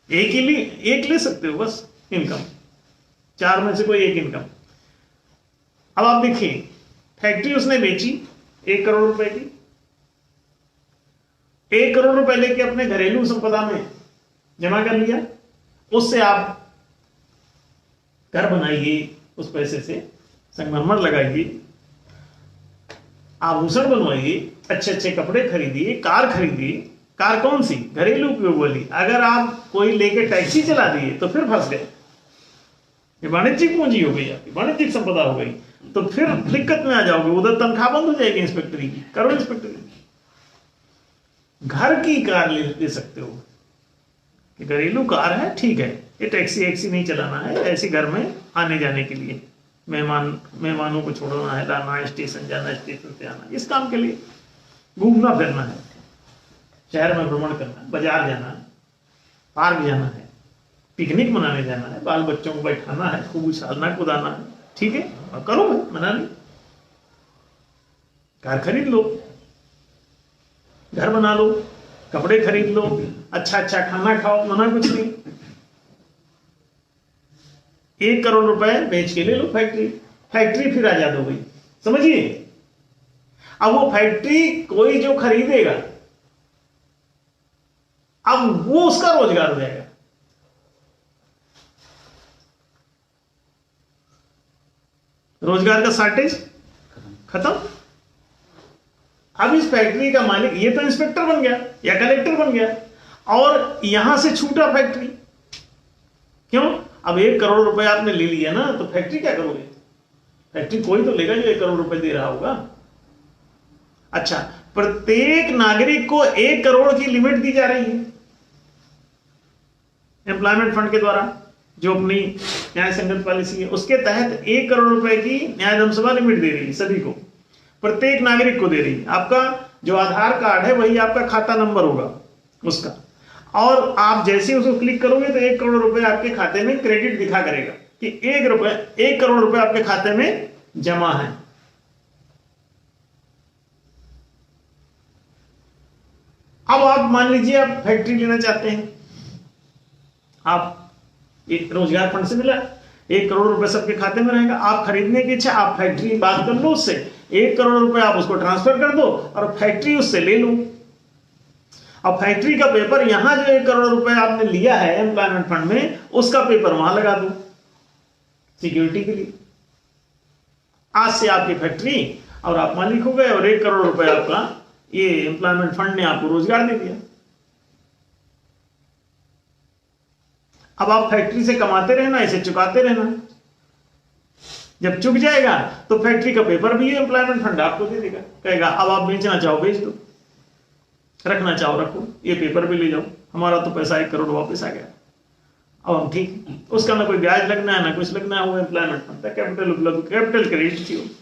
A: एक ले सकते हो बस इनकम, 4 में से कोई एक इनकम। अब आप देखिए, फैक्ट्री उसने बेची 1 करोड़ रुपए की, 1 करोड़ रुपए लेके अपने घरेलू संपदा में जमा कर लिया। उससे आप घर बनाइए, उस पैसे से संगमरमर लगाइए, आभूषण बनवाइए, अच्छे अच्छे कपड़े खरीदिए, कार खरीदिए। कार कौन सी? घरेलू उपयोग वाली। अगर आप कोई लेके टैक्सी चला दिए तो फिर फंस गए, ये वाणिज्यिक पूंजी हो गई, आपकी वाणिज्यिक संपदा हो गई, तो फिर दिक्कत में आ जाओगे। उधर तनख्वाह बंद हो जाएगी इंस्पेक्टरी की, करो इंस्पेक्टरी। घर की कार ले सकते हो, कि घरेलू कार है ठीक है, ये टैक्सी एक्सी नहीं चलाना है, ऐसे घर में आने जाने के लिए, मेहमानों को छोड़ना है, लाना, स्टेशन जाना, स्टेशन से आना, इस काम के लिए घूमना फिरना है, शहर में भ्रमण करना है, बाजार जाना है, पार्क जाना है, पिकनिक मनाने जाना है, बाल बच्चों को बैठाना है, खूब उछालना कूदाना है, ठीक है, और करो भाई, मना नहीं, कार खरीद लो, घर बना लो, कपड़े खरीद लो, अच्छा अच्छा खाना खाओ, मना कुछ नहीं। 1 करोड़ रुपए बेच के ले लो फैक्ट्री, फैक्ट्री फिर आजाद हो गई, समझिए। अब वो फैक्ट्री कोई जो खरीदेगा, अब वो उसका रोजगार हो जाएगा। रोजगार का शॉर्टेज खत्म। अब इस फैक्ट्री का मालिक ये तो इंस्पेक्टर बन गया या कलेक्टर बन गया, और यहां से छूटा फैक्ट्री। क्यों? अब 1 करोड़ रुपए आपने ले लिया ना, तो फैक्ट्री क्या करोगे? फैक्ट्री कोई तो लेगा जो 1 करोड़ रुपए दे रहा होगा। अच्छा, प्रत्येक नागरिक को 1 करोड़ की लिमिट दी जा रही है एम्प्लॉयमेंट फंड के द्वारा, जो अपनी न्याय संगत पॉलिसी है उसके तहत 1 करोड़ रुपए की न्याय धर्म सभा लिमिट दे रही है सभी को, प्रत्येक नागरिक को दे रही है। आपका जो आधार कार्ड है वही आपका खाता नंबर होगा उसका, और आप जैसे उसको क्लिक करोगे तो 1 करोड़ रुपए आपके खाते में क्रेडिट दिखा करेगा कि 1 करोड़ रुपए आपके खाते में जमा है। अब आप मान लीजिए आप फैक्ट्री लेना चाहते हैं, आप एक रोजगार फंड से मिला 1 करोड़ रुपए सबके खाते में रहेगा, आप खरीदने की इच्छा, आप फैक्ट्री बात कर लो उससे, 1 करोड़ रुपए आप उसको ट्रांसफर कर दो और फैक्ट्री उससे ले लो। अब फैक्ट्री का पेपर यहां जो 1 करोड़ रुपए आपने लिया है एम्प्लॉयमेंट फंड में, उसका पेपर वहां लगा दो सिक्योरिटी के लिए। आज से आपकी फैक्ट्री और आप मालिक हो गए, और 1 करोड़ रुपए आपका ये एम्प्लॉयमेंट फंड ने आपको रोजगार दे दिया। अब आप फैक्ट्री से कमाते रहना, इसे चुकाते रहना। जब चुक जाएगा तो फैक्ट्री का पेपर भी एम्प्लॉयमेंट फंड आपको दे देगा, कहेगा अब आप बेचना चाहो बेच दो, रखना चाहो रखो, ये पेपर भी ले जाओ, हमारा तो पैसा 1 करोड़ वापस आ गया। अब हम ठीक, उसका ना कोई ब्याज लगना है ना कुछ लगना है, वो एम्प्लॉयमेंट फंड था, कैपिटल उपलब्ध, कैपिटल क्रेडिट थी।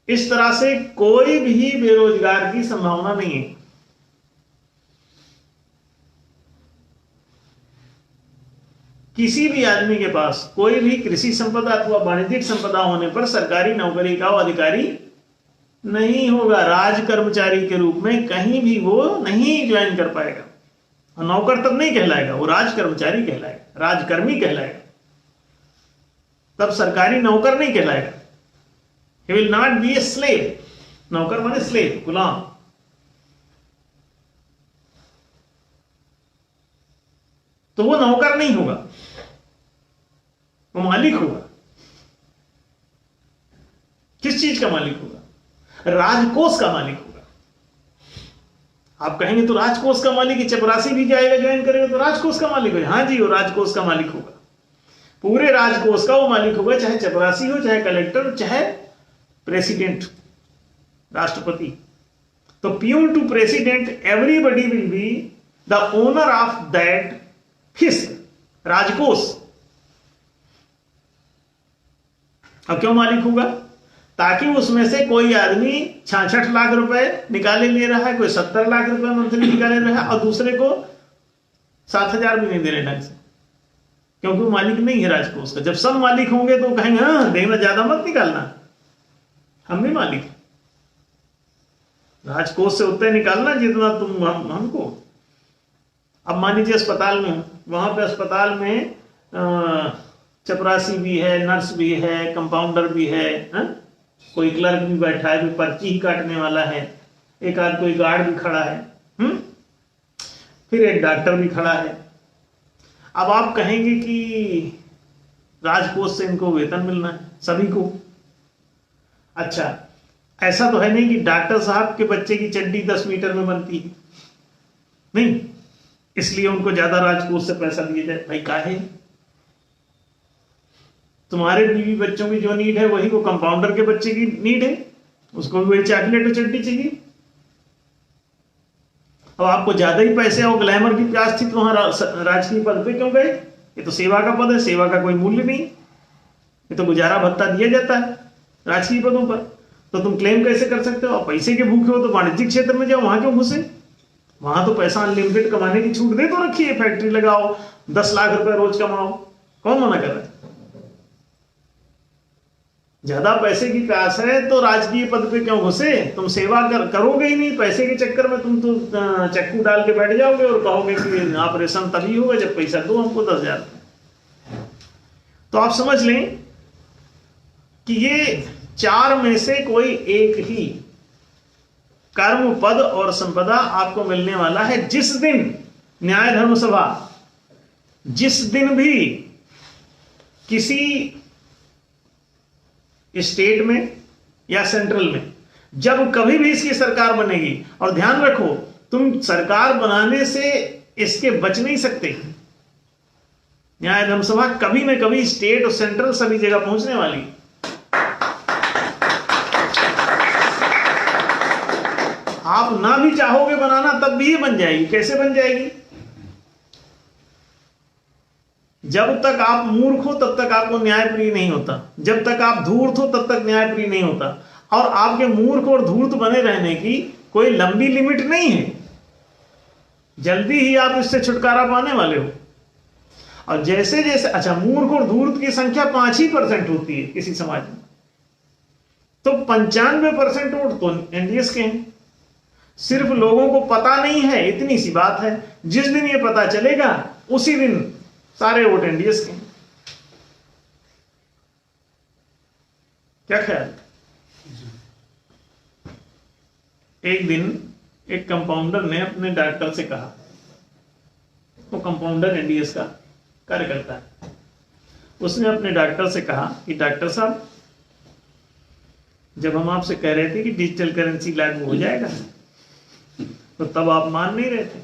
A: इस तरह से कोई भी बेरोजगार की संभावना नहीं है। किसी भी आदमी के पास कोई भी कृषि संपदा अथवा वाणिज्यिक संपदा होने पर सरकारी नौकरी का वो अधिकारी नहीं होगा। राज कर्मचारी के रूप में कहीं भी वो नहीं ज्वाइन कर पाएगा, और नौकर तब नहीं कहलाएगा, वो राज कर्मचारी कहलाएगा, राजकर्मी कहलाएगा, तब सरकारी नौकर नहीं कहलाएगा। He will not be a slave. नौकर माने स्लेव, गुलाम। तो वो नौकर नहीं होगा, वो मालिक होगा। किस चीज का मालिक होगा? राजकोष का मालिक होगा। आप कहेंगे तो राजकोष का मालिक ही, चपरासी भी जाएगा ज्वाइन करेगा तो राजकोष का मालिक होगा। हाँ जी, वो राजकोष का मालिक होगा, पूरे राजकोष का वो मालिक होगा, चाहे चपरासी हो, चाहे कलेक्टर, चाहे प्रेसिडेंट, राष्ट्रपति। तो peon to president everybody will be the owner of that हिस्स, राजकोष। अब क्यों मालिक होगा? ताकि उसमें से कोई आदमी 66 लाख रुपए निकाले ले रहा है, कोई 70 लाख रुपए मंथली निकाले रहा है, और दूसरे को 7,000 भी नहीं दे रहे ढंग से, क्योंकि वो मालिक नहीं है राजकोष का। जब सब मालिक होंगे तो कहेंगे हाँ देखना, ज्यादा मत निकालना, हम भी मालिक हैं, राजकोष से उतने निकालना जितना तुम हमको। अब मान लीजिए अस्पताल में, वहां पे अस्पताल में चपरासी भी है, नर्स भी है, कंपाउंडर भी है, कोई क्लर्क भी बैठा है, कोई पर्ची ही काटने वाला है, एक आध कोई गार्ड भी खड़ा है, फिर एक डॉक्टर भी खड़ा है। अब आप कहेंगे कि राजकोष से इनको वेतन मिलना है सभी को। अच्छा, ऐसा तो है नहीं कि डॉक्टर साहब के बच्चे की चड्डी 10 मीटर में बनती है, नहीं, इसलिए उनको ज्यादा राजकोष से पैसा दिया जाए। भाई काहे? तुम्हारे बीवी बच्चों की जो नीड है वही वो कंपाउंडर के बच्चे की नीड है, उसको भी वही चॉकलेट और चड्डी चाहिए। अब आपको ज्यादा ही पैसे और ग्लैमर की प्यास थी तो वहां राजकीय पद पे क्यों गए? ये तो सेवा का पद है, सेवा का कोई मूल्य नहीं, ये तो गुजारा भत्ता दिया जाता है राजकीय पदों पर। तो तुम क्लेम कैसे कर सकते हो? पैसे के भूखे हो तो वाणिज्यिक क्षेत्र में जाओ, वहां क्यों घुसे? वहां तो पैसा अनलिमिटेड कमाने की छूट दे तो रखी है, फैक्ट्री लगाओ, 10 लाख रुपए रोज कमाओ, कौन मना कर रहा है? ज्यादा पैसे की प्यास है तो राजकीय पद पे क्यों घुसे? तुम सेवा करोगे ही नहीं, पैसे के चक्कर में तुम तो चक्कू डाल के बैठ जाओगे और कहोगे कि ऑपरेशन तभी होगा जब पैसा दो हमको 10,000। तो आप समझ लें कि ये चार में से कोई एक ही कर्म, पद और संपदा आपको मिलने वाला है। जिस दिन न्याय धर्म सभा, जिस दिन भी किसी स्टेट में या सेंट्रल में, जब कभी भी इसकी सरकार बनेगी, और ध्यान रखो तुम सरकार बनाने से इसके बच नहीं सकते, न्याय धर्म सभा कभी न कभी स्टेट और सेंट्रल सभी जगह पहुंचने वाली। आप ना भी चाहोगे बनाना तब भी ये बन जाएगी। कैसे बन जाएगी? जब तक आप मूर्ख हो तब तक आपको न्याय प्रिय नहीं होता, जब तक आप धूर्त हो तब तक न्याय प्रिय नहीं होता। और आपके मूर्ख और धूर्त बने रहने की कोई लंबी लिमिट नहीं है, जल्दी ही आप इससे छुटकारा पाने वाले हो। और जैसे जैसे, अच्छा, मूर्ख और धूर्त की संख्या 5% होती है किसी समाज में, तो 95% वोट तो एनडीएस के हैं। सिर्फ लोगों को पता नहीं है, इतनी सी बात है। जिस दिन ये पता चलेगा उसी दिन सारे वोट एनडीएस के हैं। क्या ख्याल? एक दिन एक कंपाउंडर ने अपने डॉक्टर से कहा, वो कंपाउंडर एनडीएस का कार्यकर्ता है, उसने अपने डॉक्टर से कहा कि डॉक्टर साहब, जब हम आपसे कह रहे थे कि डिजिटल करेंसी लागू हो जाएगा तो तब आप मान नहीं रहे थे,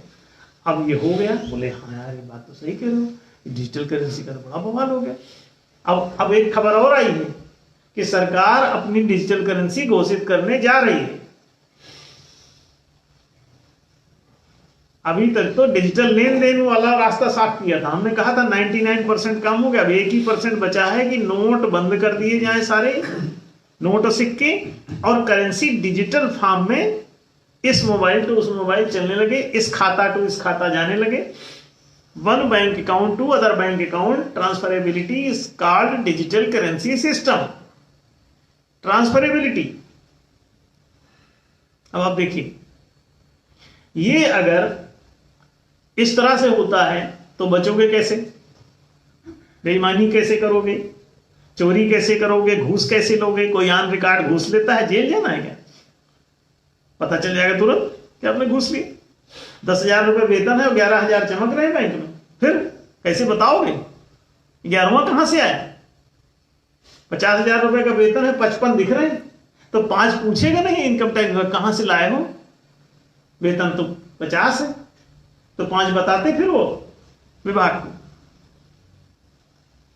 A: अब ये हो गया। बोले हाँ यार, ये बात तो सही कह रहे हो, डिजिटल करेंसी का तो बड़ा बवाल हो गया। अब एक खबर और आई है कि सरकार अपनी डिजिटल करेंसी घोषित करने जा रही है। अभी तक तो डिजिटल लेन देन वाला रास्ता साफ किया था, हमने कहा था 99% काम हो गया। अब 1% बचा है कि नोट बंद कर दिए जाए, सारे नोट और सिक्के, और करेंसी डिजिटल फॉर्म में इस मोबाइल टू उस मोबाइल चलने लगे, इस खाता टू इस खाता जाने लगे। One bank account to other bank account transferability is called digital currency system. Transferability, अब आप देखिए, ये अगर इस तरह से होता है तो बचोगे कैसे? बेईमानी कैसे करोगे? चोरी कैसे करोगे? घूस कैसे लोगे? कोई ऑन रिकॉर्ड घूस लेता है, जेल जाना है क्या? पता चल जाएगा तुरंत कि आपने घूस लिया। 10,000 रुपए वेतन है और 11,000 चमक रहे हैं बैंक में, फिर कैसे बताओगे? 11वां कहां से आया? 50,000 रुपए का वेतन है, 55 दिख रहे हैं, तो 5 पूछेगा नहीं इनकम टैक्स कहां से लाए हो? वेतन तो 50 है, तो 5 बताते फिर वो विभाग को,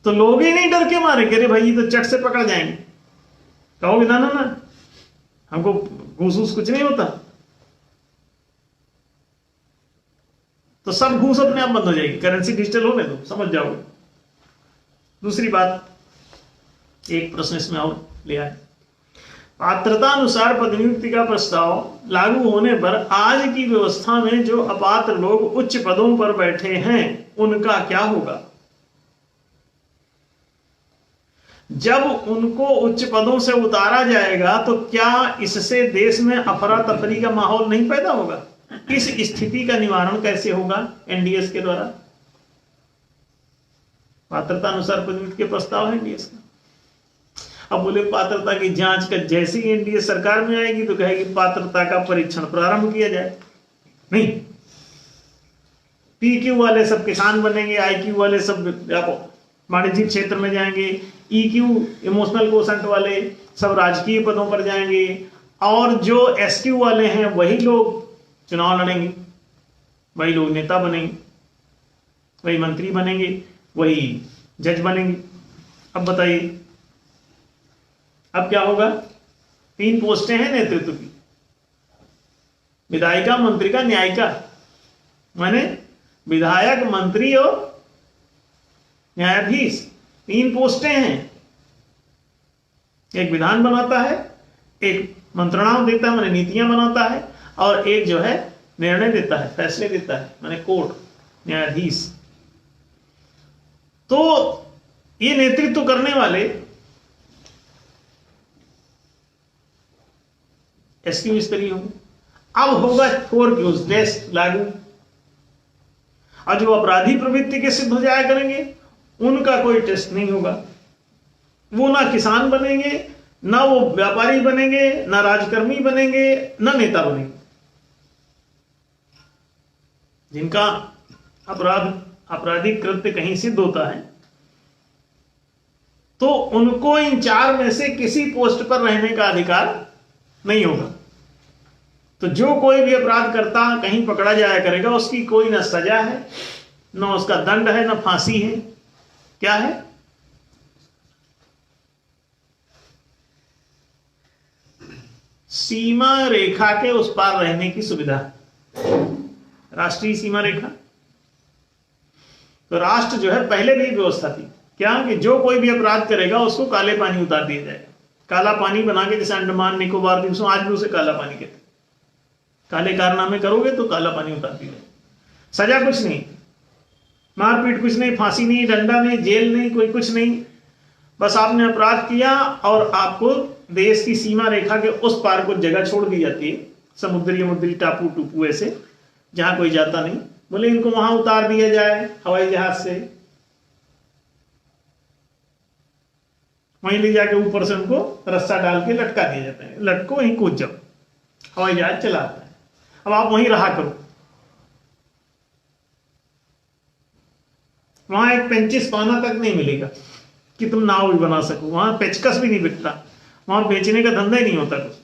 A: तो लोग ही नहीं डर के मारे कि अरे भाई ये तो चट से पकड़ जाएंगे। कहोगे ना ना ना, हमको घूस कुछ नहीं होता, तो सब घूस अपने आप बंद हो जाएगी। करेंसी डिजिटल होने दो, समझ जाओगे। दूसरी बात, एक प्रश्न इसमें और लिया है, पात्रता अनुसार पद नियुक्ति का प्रस्ताव लागू होने पर आज की व्यवस्था में जो अपात्र लोग उच्च पदों पर बैठे हैं उनका क्या होगा? जब उनको उच्च पदों से उतारा जाएगा तो क्या इससे देश में अफरा तफरी का माहौल नहीं पैदा होगा? इस स्थिति का निवारण कैसे होगा एनडीएस के द्वारा? पात्रता अनुसार पद नियुक्ति के प्रस्ताव है एनडीएस का। अब बोले पात्रता की जांच का जैसे ही एनडीए सरकार में आएगी तो कहेगी पात्रता का परीक्षण प्रारंभ किया जाए। नहीं, पीक्यू वाले सब किसान बनेंगे, आईक्यू वाले सब वाणिज्यिक क्षेत्र में जाएंगे, ईक्यू इमोशनल कोशेंट वाले सब राजकीय पदों पर जाएंगे, और जो एसक्यू वाले हैं वही लोग चुनाव लड़ेंगे, वही लोग नेता बनेंगे, वही मंत्री बनेंगे, वही जज बनेंगे। अब बताइए अब क्या होगा? 3 पोस्टें हैं नेतृत्व की, विधायिका, मंत्रिका, न्यायिका, माने विधायक, मंत्री और न्यायाधीश। 3 पोस्टें हैं। एक विधान बनाता है, एक मंत्रणाओं देता है माने नीतियां बनाता है, और एक जो है निर्णय देता है, फैसले देता है माने कोर्ट, न्यायाधीश। तो ये नेतृत्व करने वाले एसक्यू स्तरीय होगा। अब होगा 4 क्यूज टेस्ट लागू, और जो अपराधी प्रवृत्ति के सिद्ध हो जाया करेंगे उनका कोई टेस्ट नहीं होगा। वो ना किसान बनेंगे, ना वो व्यापारी बनेंगे, ना राजकर्मी बनेंगे, ना नेता बनेंगे। जिनका आपराधिक कृत्य कहीं सिद्ध होता है तो उनको इन 4 में से किसी पोस्ट पर रहने का अधिकार नहीं होगा। तो जो कोई भी अपराध करता कहीं पकड़ा जाया करेगा, उसकी कोई ना सजा है, ना उसका दंड है, ना फांसी है। क्या है? सीमा रेखा के उस पार रहने की सुविधा, राष्ट्रीय सीमा रेखा। तो राष्ट्र जो है, पहले भी व्यवस्था थी क्या कि जो कोई भी अपराध करेगा उसको काले पानी उतार दिया जाएगा। काला पानी बना के, जैसे अंडमान निकोबार द्वीपों आज भी उसे काला पानी कहते हैं। काले कारनामे करोगे तो काला पानी उतार दिया जाएगा। सजा कुछ नहीं, मारपीट कुछ नहीं, फांसी नहीं, डंडा नहीं, जेल नहीं, कोई कुछ नहीं। बस आपने अपराध किया और आपको देश की सीमा रेखा के उस पार को जगह छोड़ दी जाती है, समुद्री टापू टूपू ऐसे जहां कोई जाता नहीं। बोले इनको वहां उतार दिया जाए हवाई जहाज से, वहीं ले जाके ऊपर से उनको रस्सा डाल के लटका दिया जाता है। लटको वहीं कूद जाओ, हवाई जहाज चला आता है। अब आप वहीं रहा करो। वहां एक पेंचिस पाना तक नहीं मिलेगा कि तुम नाव भी बना सको। वहां पेचकस भी नहीं बिकता, वहां बेचने का धंधा ही नहीं होता कुछ।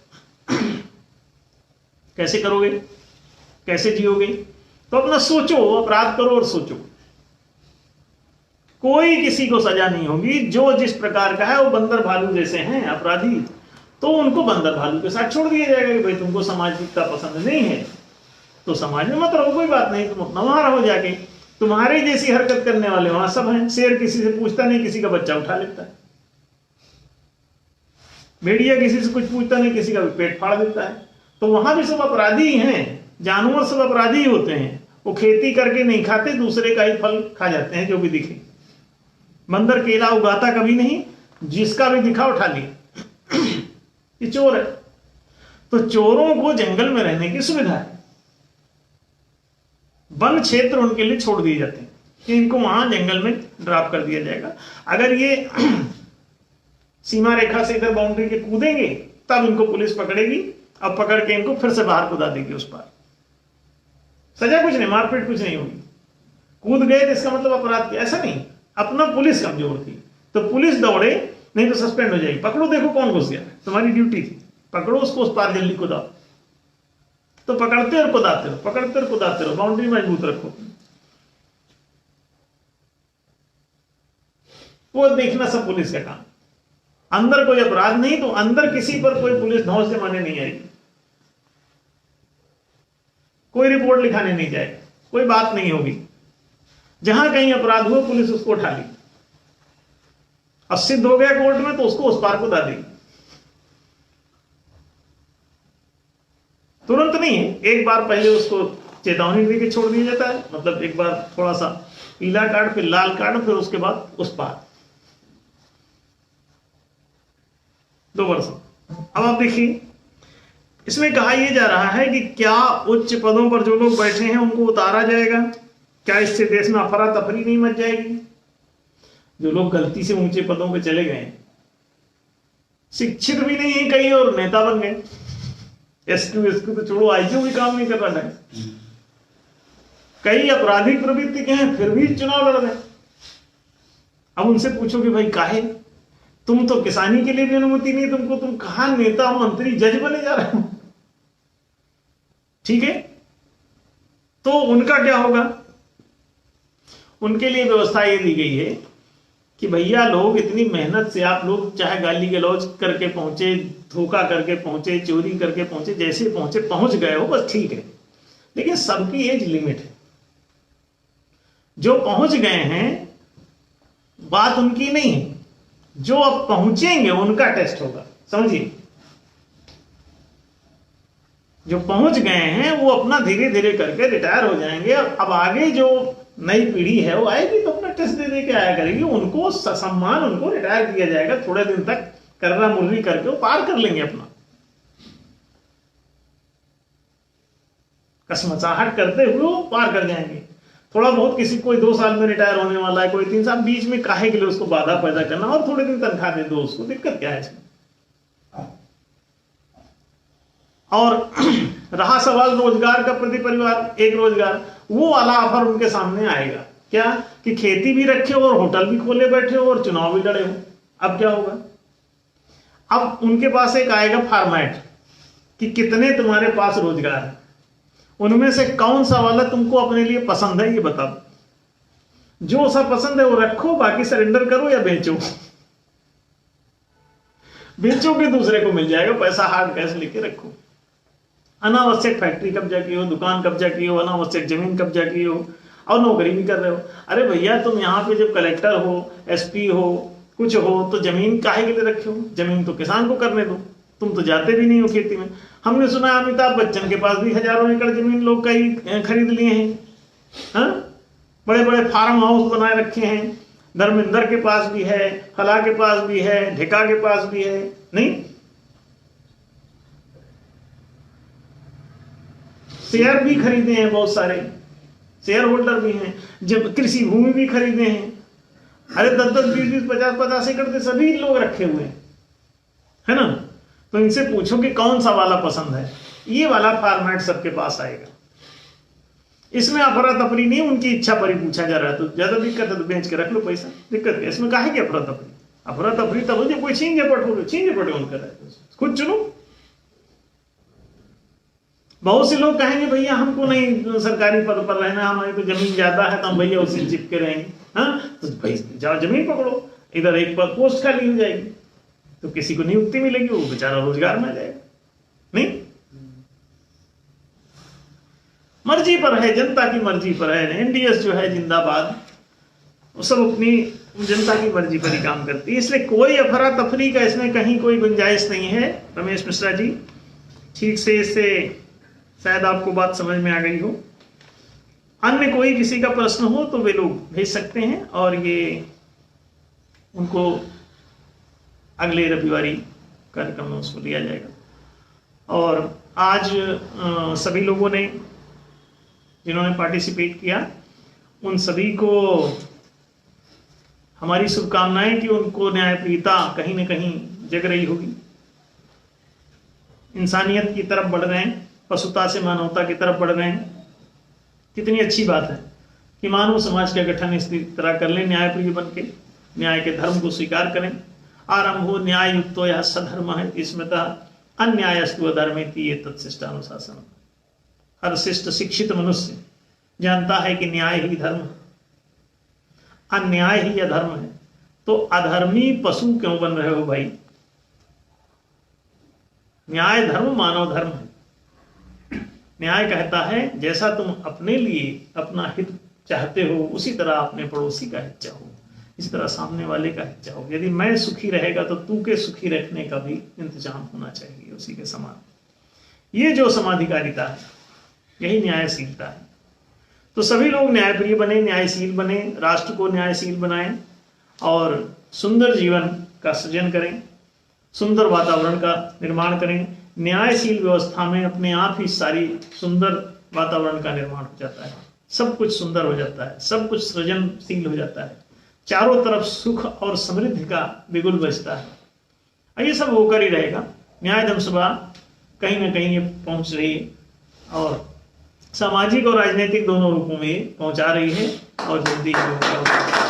A: कैसे करोगे, कैसे जियोगे? तो अपना सोचो, अपराध करो और सोचो। कोई किसी को सजा नहीं होगी। जो जिस प्रकार का है, वो बंदर भालू जैसे हैं अपराधी, तो उनको बंदर भालू के साथ छोड़ दिया जाएगा कि भाई तुमको सामाजिकता पसंद नहीं है तो समाज में मत रहो, कोई बात नहीं, तुम अपना वहां रहो जाके। तुम्हारी जैसी हरकत करने वाले वहां सब हैं। शेर किसी से पूछता नहीं, किसी का बच्चा उठा लेता है। भेड़िया किसी से कुछ पूछता नहीं, किसी का भी पेट फाड़ देता है। तो वहां भी सब अपराधी ही हैं, जानवर सब अपराधी ही होते हैं। वो खेती करके नहीं खाते, दूसरे का ही फल खा जाते हैं जो भी दिखे। बंदर केला उगाता कभी नहीं, जिसका भी दिखा उठा लिया। ये चोर है। तो चोरों को जंगल में रहने की सुविधा है। वन क्षेत्र उनके लिए छोड़ दिए जाते हैं कि इनको वहां जंगल में ड्रॉप कर दिया जाएगा। अगर ये सीमा रेखा से इधर बाउंड्री के कूदेंगे तब इनको पुलिस पकड़ेगी, अब पकड़ के इनको फिर से बाहर कूदा देगी उस पार। सजा कुछ नहीं, मारपीट कुछ नहीं होगी। कूद गए तो इसका मतलब अपराध किया, ऐसा नहीं। अपना पुलिस कमजोर थी तो पुलिस दौड़े, नहीं तो सस्पेंड हो जाएगी। पकड़ो, देखो कौन घुस गया, तुम्हारी ड्यूटी थी, पकड़ो उसको, उस पार जल्दी कुदाओ। तो पकड़ते और कुदाते रहो, पकड़ते और कुदाते रहो, बाउंड्री मजबूत रखो। वो देखना सब पुलिस का काम। अंदर कोई अपराध नहीं तो अंदर किसी पर कोई पुलिस धौंस जमाने नहीं आएगी, कोई रिपोर्ट लिखाने नहीं जाएगा, कोई बात नहीं होगी। जहां कहीं अपराध हुआ पुलिस उसको उठा ली, अब सिद्ध हो गया कोर्ट में तो उसको उस पार को दा देगी। तुरंत नहीं है, एक बार पहले उसको चेतावनी दे के छोड़ दिया जाता है। मतलब एक बार थोड़ा सा पीला कार्ड, फिर लाल कार्ड, फिर उसके बाद उस पार 2 वर्ष। अब आप देखिए, इसमें कहा यह जा रहा है कि क्या उच्च पदों पर जो लोग बैठे हैं उनको उतारा जाएगा? क्या इससे देश में अफरा तफरी नहीं मच जाएगी? जो लोग गलती से ऊंचे पदों पे चले गए, शिक्षित भी नहीं है कई और नेता बन गए, एसक्यू तो छोड़ो, आईक्यू भी काम नहीं कर रहा है, कई आपराधिक प्रवृत्ति के हैं फिर भी चुनाव लड़ रहे। अब उनसे पूछो कि भाई काहे, तुम तो किसानी के लिए भी अनुमति नहीं तुमको, तुम कहां नेता मंत्री जज बने जा रहे हो? ठीक है, तो उनका क्या होगा? उनके लिए व्यवस्था ये दी गई है कि भैया लोग इतनी मेहनत से, आप लोग चाहे गाली गलौज करके पहुंचे, धोखा करके पहुंचे, चोरी करके पहुंचे, जैसे पहुंचे पहुंच गए हो बस ठीक है, लेकिन सबकी एज लिमिट है। जो पहुंच गए हैं बात उनकी नहीं है, जो अब पहुंचेंगे उनका टेस्ट होगा। समझिए, जो पहुंच गए हैं वो अपना धीरे धीरे करके रिटायर हो जाएंगे। अब आगे जो नई पीढ़ी है वो आएगी तो अपना टेस्ट दे के आया करेगी, उनको सम्मान, उनको रिटायर किया जाएगा, थोड़े दिन तक कर्रा मुर्री करके वो पार कर लेंगे अपना। कसमसाहट करते हुए वो पार कर जाएंगे। थोड़ा बहुत किसी कोई 2 साल में रिटायर होने वाला है, कोई 3 साल, बीच में काहे के लिए उसको बाधा पैदा करना, और थोड़े दिन तनख्वाह दे दो उसको, दिक्कत क्या है इसमें। और रहा सवाल रोजगार का, प्रति परिवार एक रोजगार, वो वाला ऑफर उनके सामने आएगा क्या कि खेती भी रखे हो और होटल भी खोले बैठे हो और चुनाव भी लड़े हो। अब क्या होगा, अब उनके पास एक आएगा फॉर्मेट कि कितने तुम्हारे पास रोजगार है, उनमें से कौन सा वाला तुमको अपने लिए पसंद है ये बताओ। जो सा पसंद है वो रखो, बाकी सरेंडर करो या बेचो। बेचोगे दूसरे को मिल जाएगा, पैसा हार्ड कैश लेके रखो। अनावश्यक फैक्ट्री कब्जा की हो, दुकान कब्जा की हो, अनावश्यक जमीन कब्जा की हो, और नौकरी भी कर रहे हो। अरे भैया तुम यहाँ पे जब कलेक्टर हो, एसपी हो, कुछ हो, तो जमीन काहे के लिए रखे हो? जमीन तो किसान को करने दो, तुम तो जाते भी नहीं हो खेती में। हमने सुना अमिताभ बच्चन के पास भी हजारों एकड़ जमीन लोग कई खरीद लिए हैं, हाँ? बड़े बड़े फार्म हाउस बनाए रखे हैं। धर्मेंद्र के पास भी है, फला के पास भी है, ढिका के पास भी है, नहीं? शेयर भी खरीदे हैं, बहुत सारे शेयर होल्डर भी हैं, जब कृषि भूमि भी खरीदे हैं। अरे 10-10, 20-20, 50-50 एकड़ के सभी लोग रखे हुए हैं, है ना? तो इनसे पूछो कि कौन सा वाला पसंद है, ये वाला फॉर्मेट सबके पास आएगा। इसमें अफरा तफरी नहीं, उनकी इच्छा पर ही पूछा जा रहा है। तो ज्यादा दिक्कत है तो बेच के रख लो पैसा, दिक्कत है इसमें, काहे की अफरा तफरी? अफरा तफरी तब हो जब कोई छीन झपट हो, छीन झपट कौन कर रहा है? खुद चुनो। बहुत से लोग कहेंगे भैया हमको नहीं सरकारी पद पर रहना, हमारी तो जमीन ज्यादा है तो हम भैया उसी चिपके रहेंगे। हाँ, तो भाई जाओ जमीन पकड़ो, इधर एक पर पोस्ट खाली हो जाएगी, तो किसी को नियुक्ति मिलेगी, वो बेचारा रोजगार में आ जाएगा। नहीं, मर्जी पर है, जनता की मर्जी पर है। एनडीएस जो है जिंदाबाद, वो सब अपनी जनता की मर्जी पर ही काम करती है, इसलिए कोई अफरा तफरी का इसमें कहीं कोई गुंजाइश नहीं है। रमेश मिश्रा जी, ठीक से इससे शायद आपको बात समझ में आ गई हो। अन्य कोई किसी का प्रश्न हो तो वे लोग भेज सकते हैं, और ये उनको अगले रविवारी कार्यक्रम में उसको लिया जाएगा। और आज सभी लोगों ने जिन्होंने पार्टिसिपेट किया, उन सभी को हमारी शुभकामनाएं कि उनको न्यायप्रियता कहीं न कहीं जग रही होगी, इंसानियत की तरफ बढ़ रहे हैं, पशुता से मानवता की तरफ बढ़ रहे हैं। कितनी अच्छी बात है कि मानव समाज का गठन इस तरह कर लें, न्यायप्रिय बन के न्याय के धर्म को स्वीकार करें। आरंभो न्याय युक्तो या सधर्म है स्मृता अन्यायस्तु अधर्मेति ये तत्शिष्टानुशासन। हर शिष्ट शिक्षित मनुष्य जानता है कि न्याय ही धर्म है, अन्याय ही अधर्म है। तो अधर्मी पशु क्यों बन रहे हो भाई? न्याय धर्म मानव धर्म है। न्याय कहता है जैसा तुम अपने लिए अपना हित चाहते हो, उसी तरह अपने पड़ोसी का हित चाहो, इसी तरह सामने वाले का हित चाहो। यदि मैं सुखी रहेगा तो तू के सुखी रखने का भी इंतजाम होना चाहिए उसी के समान। ये जो समाधिकारिता है, यही न्यायशीलता है। तो सभी लोग न्यायप्रिय बने, न्यायशील बने, राष्ट्र को न्यायशील बनाएं और सुंदर जीवन का सृजन करें, सुंदर वातावरण का निर्माण करें। न्यायशील व्यवस्था में अपने आप ही सारी सुंदर वातावरण का निर्माण हो जाता है, सब कुछ सुंदर हो जाता है, सब कुछ सृजनशील हो जाता है, चारों तरफ सुख और समृद्धि का बिगुल बजता है। ये सब होकर ही रहेगा। न्याय धर्म सभा कहीं ना कहीं ये पहुंच रही है और सामाजिक और राजनीतिक दोनों रूपों में पहुंचा रही है, और जल्दी ही होगा।